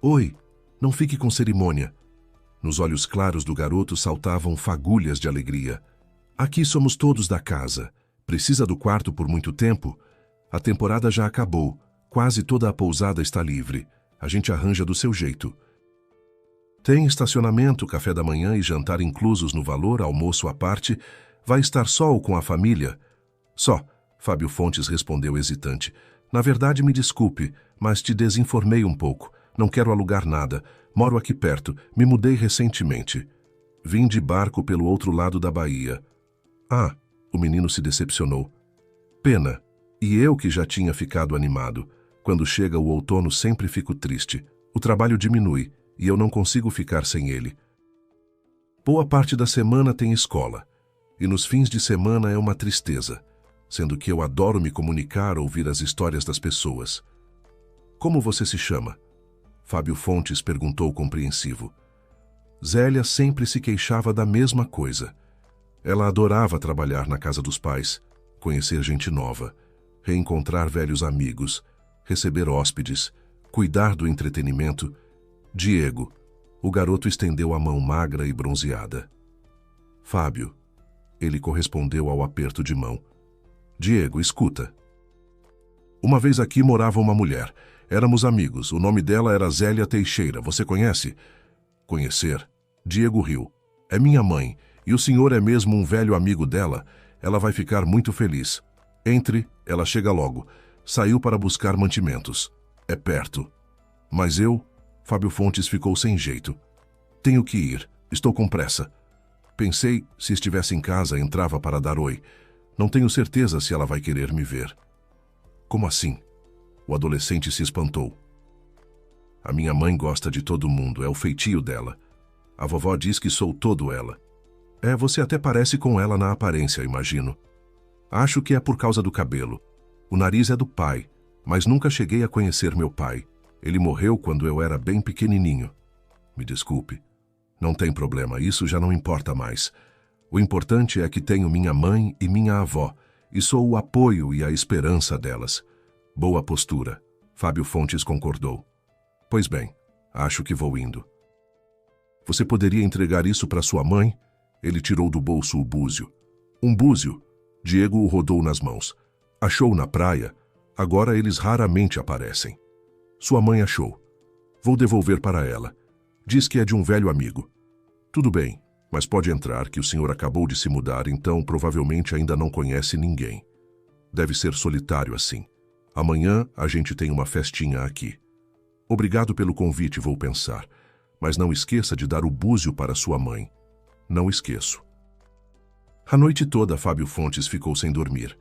Oi, não fique com cerimônia." Nos olhos claros do garoto saltavam fagulhas de alegria. "Aqui somos todos da casa. Precisa do quarto por muito tempo? A temporada já acabou. Quase toda a pousada está livre. A gente arranja do seu jeito. Tem estacionamento, café da manhã e jantar inclusos no valor, almoço à parte. Vai estar só ou com a família?" "Só." Fábio Fontes respondeu hesitante. "Na verdade, me desculpe, mas te desinformei um pouco. Não quero alugar nada. Moro aqui perto. Me mudei recentemente. Vim de barco pelo outro lado da baía." "Ah." O menino se decepcionou. "Pena. E eu que já tinha ficado animado. Quando chega o outono sempre fico triste. O trabalho diminui e eu não consigo ficar sem ele. Boa parte da semana tem escola. E nos fins de semana é uma tristeza, sendo que eu adoro me comunicar, ouvir as histórias das pessoas." "Como você se chama?" Fábio Fontes perguntou compreensivo. Zélia sempre se queixava da mesma coisa. Ela adorava trabalhar na casa dos pais, conhecer gente nova, reencontrar velhos amigos, receber hóspedes, cuidar do entretenimento. "Diego." O garoto estendeu a mão magra e bronzeada. "Fábio." Ele correspondeu ao aperto de mão. "Diego, escuta. Uma vez aqui morava uma mulher. Éramos amigos. O nome dela era Zélia Teixeira. Você conhece?" "Conhecer?" Diego riu. "É minha mãe. E o senhor é mesmo um velho amigo dela. Ela vai ficar muito feliz. Entre, ela chega logo. Saiu para buscar mantimentos. É perto." "Mas eu..." Fábio Fontes ficou sem jeito. "Tenho que ir. Estou com pressa." Pensei, se estivesse em casa, entrava para dar oi. Não tenho certeza se ela vai querer me ver." "Como assim?" O adolescente se espantou. "A minha mãe gosta de todo mundo, é o feitio dela. A vovó diz que sou todo ela." Você até parece com ela na aparência, imagino." "Acho que é por causa do cabelo. O nariz é do pai, mas nunca cheguei a conhecer meu pai. Ele morreu quando eu era bem pequenininho." "Me desculpe." "Não tem problema, isso já não importa mais. O importante é que tenho minha mãe e minha avó, e sou o apoio e a esperança delas." "Boa postura." Fábio Fontes concordou. "Pois bem, acho que vou indo." "Você poderia entregar isso para sua mãe?" Ele tirou do bolso o búzio. "Um búzio?" Diego o rodou nas mãos. "Achou na praia? Agora eles raramente aparecem." "Sua mãe achou. Vou devolver para ela. Diz que é de um velho amigo." "Tudo bem." Mas pode entrar, que o senhor acabou de se mudar, então provavelmente ainda não conhece ninguém. Deve ser solitário assim. Amanhã a gente tem uma festinha aqui. Obrigado pelo convite, vou pensar. Mas não esqueça de dar o búzio para sua mãe. Não esqueço. A noite toda, Fábio Fontes ficou sem dormir.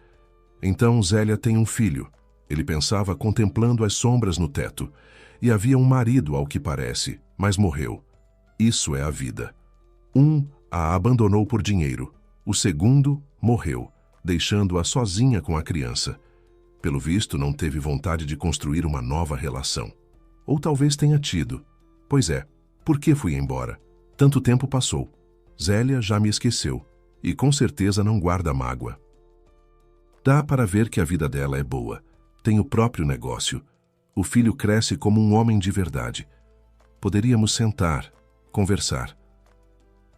Então Zélia tem um filho. Ele pensava contemplando as sombras no teto. E havia um marido, ao que parece, mas morreu. Isso é a vida. Um a abandonou por dinheiro. O segundo morreu, deixando-a sozinha com a criança. Pelo visto, não teve vontade de construir uma nova relação. Ou talvez tenha tido. Pois é, por que fui embora? Tanto tempo passou. Zélia já me esqueceu. E com certeza não guarda mágoa. Dá para ver que a vida dela é boa. Tem o próprio negócio. O filho cresce como um homem de verdade. Poderíamos sentar, conversar.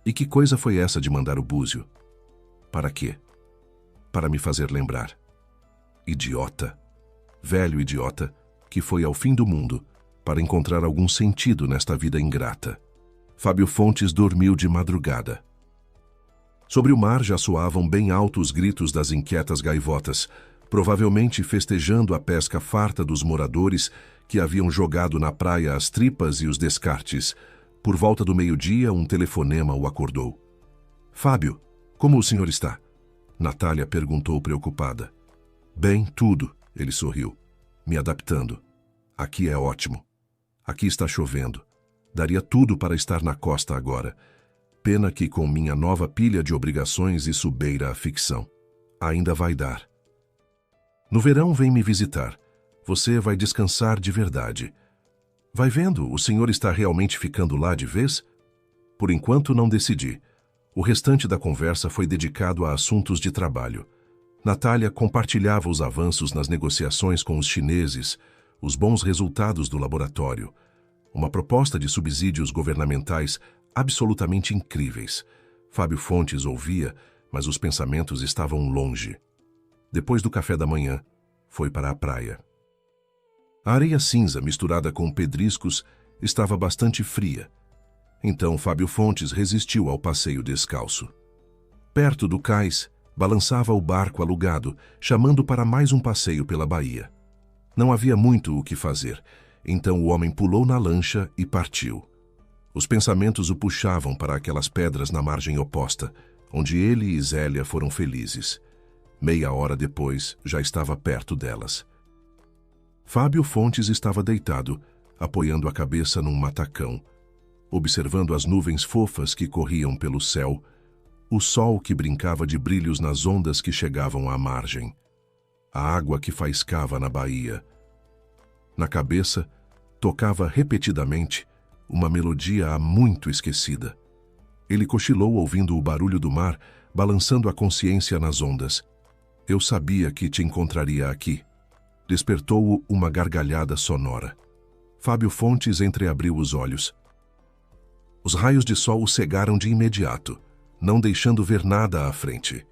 E que coisa foi essa de mandar o búzio? Para quê? Para me fazer lembrar. Idiota. Velho idiota, que foi ao fim do mundo para encontrar algum sentido nesta vida ingrata. Fábio Fontes dormiu de madrugada. Sobre o mar já soavam bem alto os gritos das inquietas gaivotas, provavelmente festejando a pesca farta dos moradores que haviam jogado na praia as tripas e os descartes. Por volta do meio-dia, um telefonema o acordou. Fábio, como o senhor está? Natália perguntou preocupada. Bem, tudo, ele sorriu, me adaptando. Aqui é ótimo. Aqui está chovendo. Daria tudo para estar na costa agora. Pena que com minha nova pilha de obrigações isso beira a ficção. Ainda vai dar. No verão vem me visitar. Você vai descansar de verdade. Vai vendo, o senhor está realmente ficando lá de vez? Por enquanto não decidi. O restante da conversa foi dedicado a assuntos de trabalho. Natália compartilhava os avanços nas negociações com os chineses, os bons resultados do laboratório, uma proposta de subsídios governamentais absolutamente incríveis. Fábio Fontes ouvia, mas os pensamentos estavam longe. Depois do café da manhã, foi para a praia. A areia cinza, misturada com pedriscos, estava bastante fria. Então Fábio Fontes resistiu ao passeio descalço. Perto do cais, balançava o barco alugado, chamando para mais um passeio pela baía. Não havia muito o que fazer, então o homem pulou na lancha e partiu. Os pensamentos o puxavam para aquelas pedras na margem oposta, onde ele e Zélia foram felizes. Meia hora depois, já estava perto delas. Fábio Fontes estava deitado, apoiando a cabeça num matacão, observando as nuvens fofas que corriam pelo céu, o sol que brincava de brilhos nas ondas que chegavam à margem, a água que faiscava na baía. Na cabeça, tocava repetidamente uma melodia há muito esquecida. Ele cochilou ouvindo o barulho do mar, balançando a consciência nas ondas. Eu sabia que te encontraria aqui. Despertou-o uma gargalhada sonora. Fábio Fontes entreabriu os olhos. Os raios de sol o cegaram de imediato, não deixando ver nada à frente.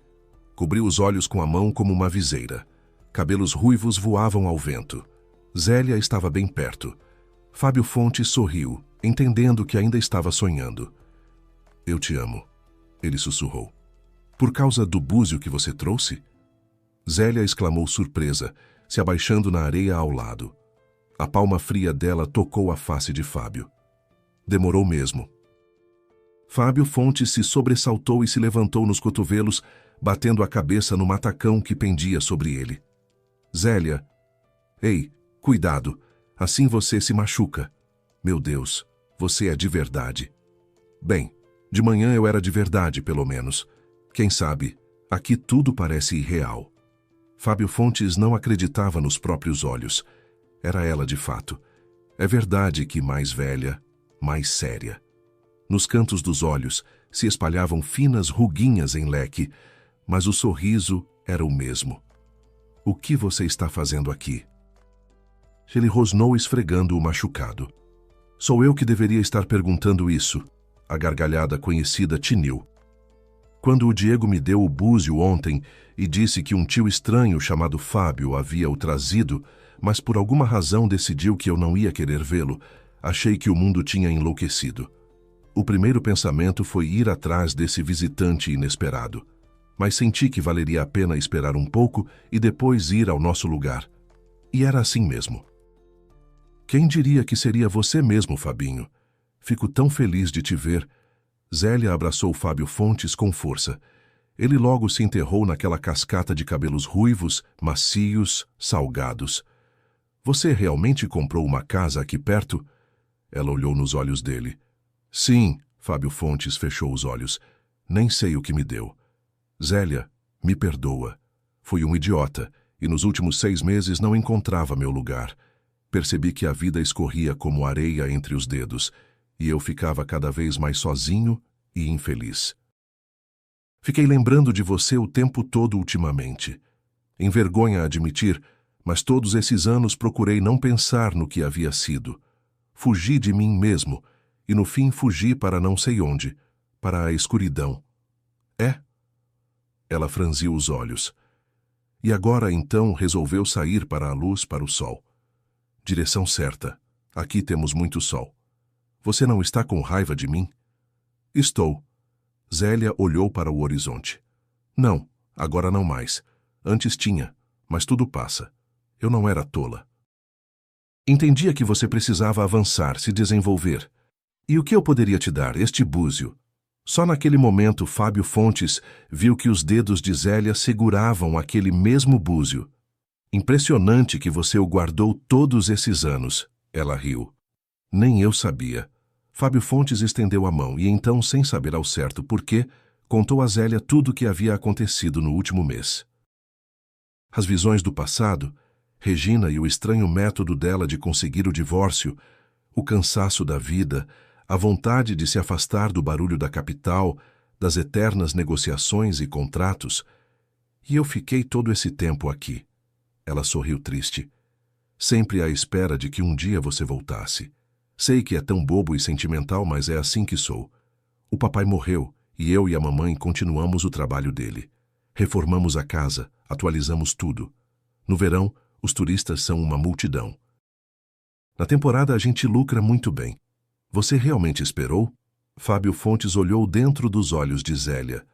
Cobriu os olhos com a mão como uma viseira. Cabelos ruivos voavam ao vento. Zélia estava bem perto. Fábio Fontes sorriu, entendendo que ainda estava sonhando. Eu te amo, ele sussurrou. Por causa do búzio que você trouxe? Zélia exclamou surpresa, se abaixando na areia ao lado. A palma fria dela tocou a face de Fábio. Demorou mesmo. Fábio Fontes se sobressaltou e se levantou nos cotovelos, batendo a cabeça no matacão que pendia sobre ele. Zélia, ei, cuidado, assim você se machuca. Meu Deus, você é de verdade. Bem, de manhã eu era de verdade, pelo menos. Quem sabe, aqui tudo parece irreal. Fábio Fontes não acreditava nos próprios olhos. Era ela de fato. É verdade que mais velha, mais séria. Nos cantos dos olhos se espalhavam finas ruguinhas em leque, mas o sorriso era o mesmo. O que você está fazendo aqui? Ele rosnou esfregando o machucado. Sou eu que deveria estar perguntando isso. A gargalhada conhecida tiniu. Quando o Diego me deu o búzio ontem e disse que um tio estranho chamado Fábio havia o trazido, mas por alguma razão decidiu que eu não ia querer vê-lo, achei que o mundo tinha enlouquecido. O primeiro pensamento foi ir atrás desse visitante inesperado, mas senti que valeria a pena esperar um pouco e depois ir ao nosso lugar. E era assim mesmo. Quem diria que seria você mesmo, Fabinho? Fico tão feliz de te ver. Zélia abraçou Fábio Fontes com força. Ele logo se enterrou naquela cascata de cabelos ruivos, macios, salgados. Você realmente comprou uma casa aqui perto? Ela olhou nos olhos dele. Sim, Fábio Fontes fechou os olhos. Nem sei o que me deu. Zélia, me perdoa. Fui um idiota e nos últimos 6 meses não encontrava meu lugar. Percebi que a vida escorria como areia entre os dedos e eu ficava cada vez mais sozinho e infeliz. Fiquei lembrando de você o tempo todo ultimamente. Envergonha admitir, mas todos esses anos procurei não pensar no que havia sido. Fugi de mim mesmo, e no fim fugi para não sei onde, para a escuridão. É? Ela franziu os olhos. E agora, então, resolveu sair para a luz, para o sol. Direção certa. Aqui temos muito sol. Você não está com raiva de mim? Estou. Zélia olhou para o horizonte. Não, agora não mais. Antes tinha, mas tudo passa. Eu não era tola. Entendia que você precisava avançar, se desenvolver. E o que eu poderia te dar, este búzio? Só naquele momento, Fábio Fontes viu que os dedos de Zélia seguravam aquele mesmo búzio. Impressionante que você o guardou todos esses anos. Ela riu. Nem eu sabia. Fábio Fontes estendeu a mão e então, sem saber ao certo por quê, contou a Zélia tudo o que havia acontecido no último mês. As visões do passado, Regina e o estranho método dela de conseguir o divórcio, o cansaço da vida, a vontade de se afastar do barulho da capital, das eternas negociações e contratos. E eu fiquei todo esse tempo aqui. Ela sorriu triste. Sempre à espera de que um dia você voltasse. Sei que é tão bobo e sentimental, mas é assim que sou. O papai morreu e eu e a mamãe continuamos o trabalho dele. Reformamos a casa, atualizamos tudo. No verão, os turistas são uma multidão. Na temporada a gente lucra muito bem. Você realmente esperou? Fábio Fontes olhou dentro dos olhos de Zélia.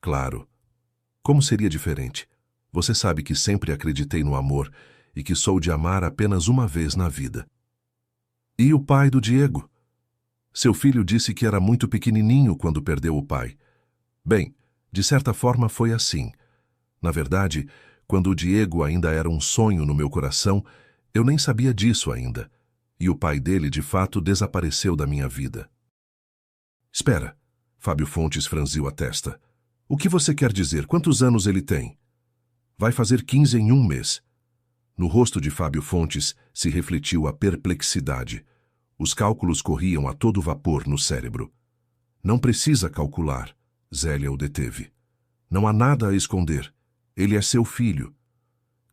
Claro. Como seria diferente? Você sabe que sempre acreditei no amor e que sou de amar apenas uma vez na vida. E o pai do Diego? Seu filho disse que era muito pequenininho quando perdeu o pai. Bem, de certa forma foi assim. Na verdade, quando o Diego ainda era um sonho no meu coração, eu nem sabia disso ainda. E o pai dele, de fato, desapareceu da minha vida. Espera, Fábio Fontes franziu a testa. O que você quer dizer? Quantos anos ele tem? Vai fazer 15 em um mês. No rosto de Fábio Fontes se refletiu a perplexidade. Os cálculos corriam a todo vapor no cérebro. Não precisa calcular, Zélia o deteve. Não há nada a esconder. Ele é seu filho.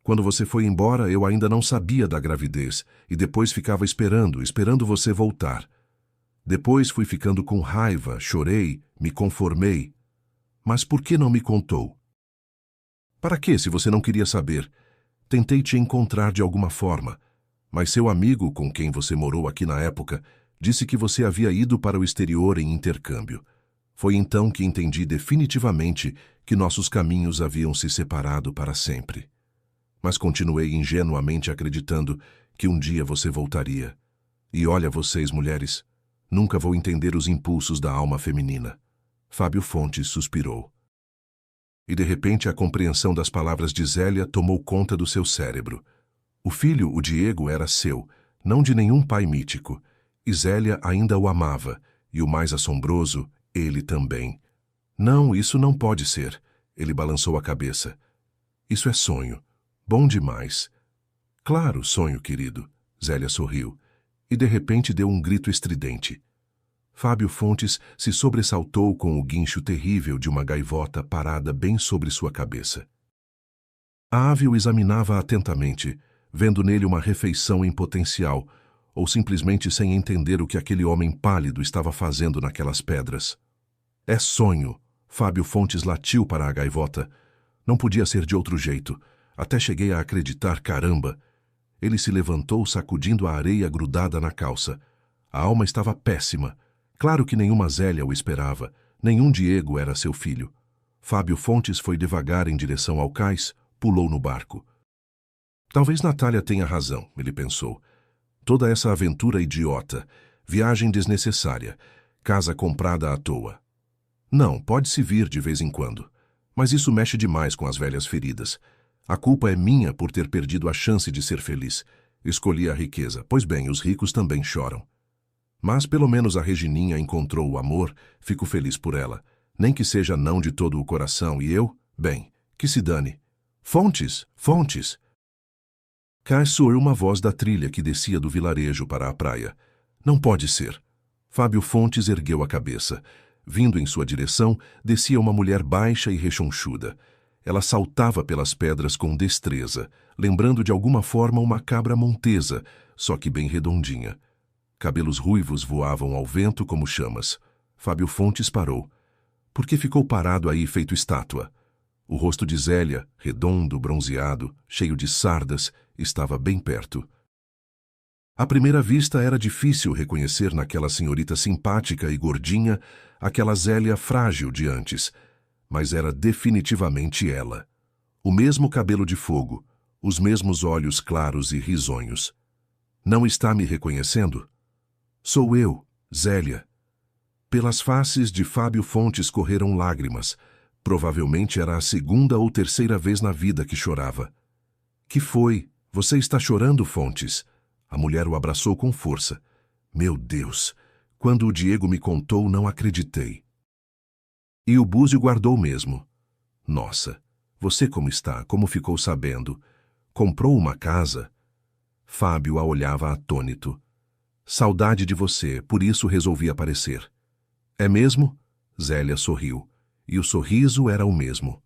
Quando você foi embora, eu ainda não sabia da gravidez e depois ficava esperando você voltar. Depois fui ficando com raiva, chorei, me conformei. Mas por que não me contou? Para quê, se você não queria saber? Tentei te encontrar de alguma forma, mas seu amigo, com quem você morou aqui na época, disse que você havia ido para o exterior em intercâmbio. Foi então que entendi definitivamente que nossos caminhos haviam se separado para sempre. Mas continuei ingenuamente acreditando que um dia você voltaria. E olha vocês, mulheres, nunca vou entender os impulsos da alma feminina. Fábio Fontes suspirou. E de repente a compreensão das palavras de Zélia tomou conta do seu cérebro. O filho, o Diego, era seu, não de nenhum pai mítico. E Zélia ainda o amava, e o mais assombroso, ele também. Não, isso não pode ser. Ele balançou a cabeça. Isso é sonho. Bom demais. Claro, sonho, querido. Zélia sorriu. E de repente deu um grito estridente. Fábio Fontes se sobressaltou com o guincho terrível de uma gaivota parada bem sobre sua cabeça. A ave o examinava atentamente, vendo nele uma refeição em potencial, ou simplesmente sem entender o que aquele homem pálido estava fazendo naquelas pedras. É sonho. Fábio Fontes latiu para a gaivota. Não podia ser de outro jeito. Até cheguei a acreditar, caramba. Ele se levantou sacudindo a areia grudada na calça. A alma estava péssima. Claro que nenhuma Zélia o esperava, nenhum Diego era seu filho. Fábio Fontes foi devagar em direção ao cais, pulou no barco. Talvez Natália tenha razão, ele pensou. Toda essa aventura idiota, viagem desnecessária, casa comprada à toa. Não, pode-se vir de vez em quando. Mas isso mexe demais com as velhas feridas. A culpa é minha por ter perdido a chance de ser feliz. Escolhi a riqueza, pois bem, os ricos também choram. Mas pelo menos a Regininha encontrou o amor, fico feliz por ela. Nem que seja não de todo o coração, e eu, bem, que se dane. Fontes, Fontes! Cá soou uma voz da trilha que descia do vilarejo para a praia. Não pode ser. Fábio Fontes ergueu a cabeça. Vindo em sua direção, descia uma mulher baixa e rechonchuda. Ela saltava pelas pedras com destreza, lembrando de alguma forma uma cabra montesa, só que bem redondinha. Cabelos ruivos voavam ao vento como chamas. Fábio Fontes parou. Por que ficou parado aí feito estátua? O rosto de Zélia, redondo, bronzeado, cheio de sardas, estava bem perto. À primeira vista era difícil reconhecer naquela senhorita simpática e gordinha aquela Zélia frágil de antes, mas era definitivamente ela. O mesmo cabelo de fogo, os mesmos olhos claros e risonhos. Não está me reconhecendo? Sou eu, Zélia. Pelas faces de Fábio Fontes correram lágrimas. Provavelmente era a segunda ou terceira vez na vida que chorava. Que foi? Você está chorando, Fontes? A mulher o abraçou com força. Meu Deus! Quando o Diego me contou, não acreditei. E o Búzio guardou mesmo. Nossa, você como está? Como ficou sabendo? Comprou uma casa? Fábio a olhava atônito. Saudade de você, por isso resolvi aparecer. É mesmo? Zélia sorriu. E o sorriso era o mesmo.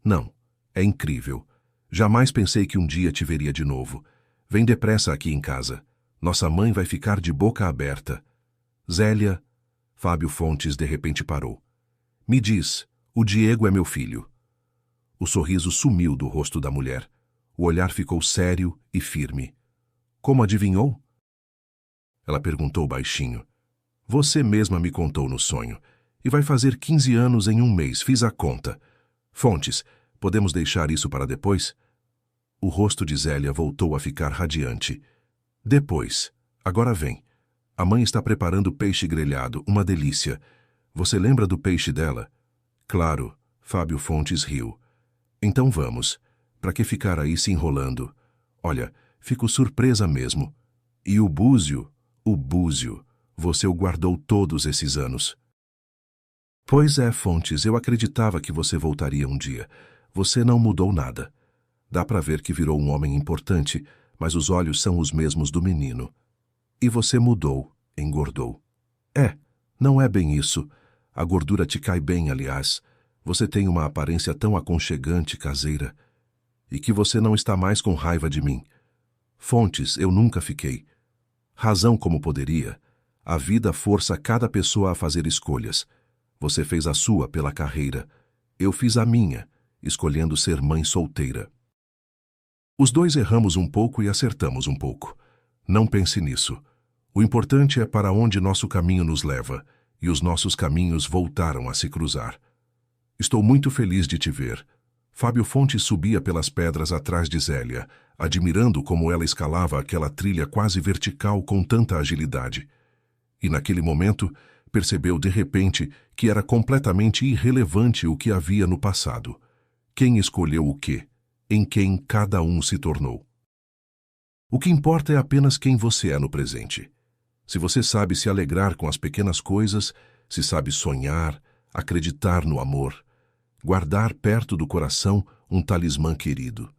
Não, é incrível. Jamais pensei que um dia te veria de novo. Vem depressa aqui em casa. Nossa mãe vai ficar de boca aberta. Zélia... Fábio Fontes de repente parou. Me diz, o Diego é meu filho. O sorriso sumiu do rosto da mulher. O olhar ficou sério e firme. Como adivinhou? Ela perguntou baixinho. Você mesma me contou no sonho. E vai fazer 15 anos em um mês, fiz a conta. Fontes, podemos deixar isso para depois? O rosto de Zélia voltou a ficar radiante. Depois. Agora vem. A mãe está preparando peixe grelhado, uma delícia. Você lembra do peixe dela? Claro, Fábio Fontes riu. Então vamos. Para que ficar aí se enrolando? Olha, fico surpresa mesmo. E o Búzio, você o guardou todos esses anos. Pois é, Fontes, eu acreditava que você voltaria um dia. Você não mudou nada. Dá para ver que virou um homem importante, mas os olhos são os mesmos do menino. E você mudou, engordou. Não é bem isso. A gordura te cai bem, aliás. Você tem uma aparência tão aconchegante, caseira. E que você não está mais com raiva de mim. Fontes, eu nunca fiquei. Razão como poderia. A vida força cada pessoa a fazer escolhas. Você fez a sua pela carreira. Eu fiz a minha, escolhendo ser mãe solteira. Os dois erramos um pouco e acertamos um pouco. Não pense nisso. O importante é para onde nosso caminho nos leva, e os nossos caminhos voltaram a se cruzar. Estou muito feliz de te ver. Fábio Fontes subia pelas pedras atrás de Zélia, admirando como ela escalava aquela trilha quase vertical com tanta agilidade. E naquele momento, percebeu de repente que era completamente irrelevante o que havia no passado. Quem escolheu o quê? Em quem cada um se tornou. O que importa é apenas quem você é no presente. Se você sabe se alegrar com as pequenas coisas, se sabe sonhar, acreditar no amor, guardar perto do coração um talismã querido.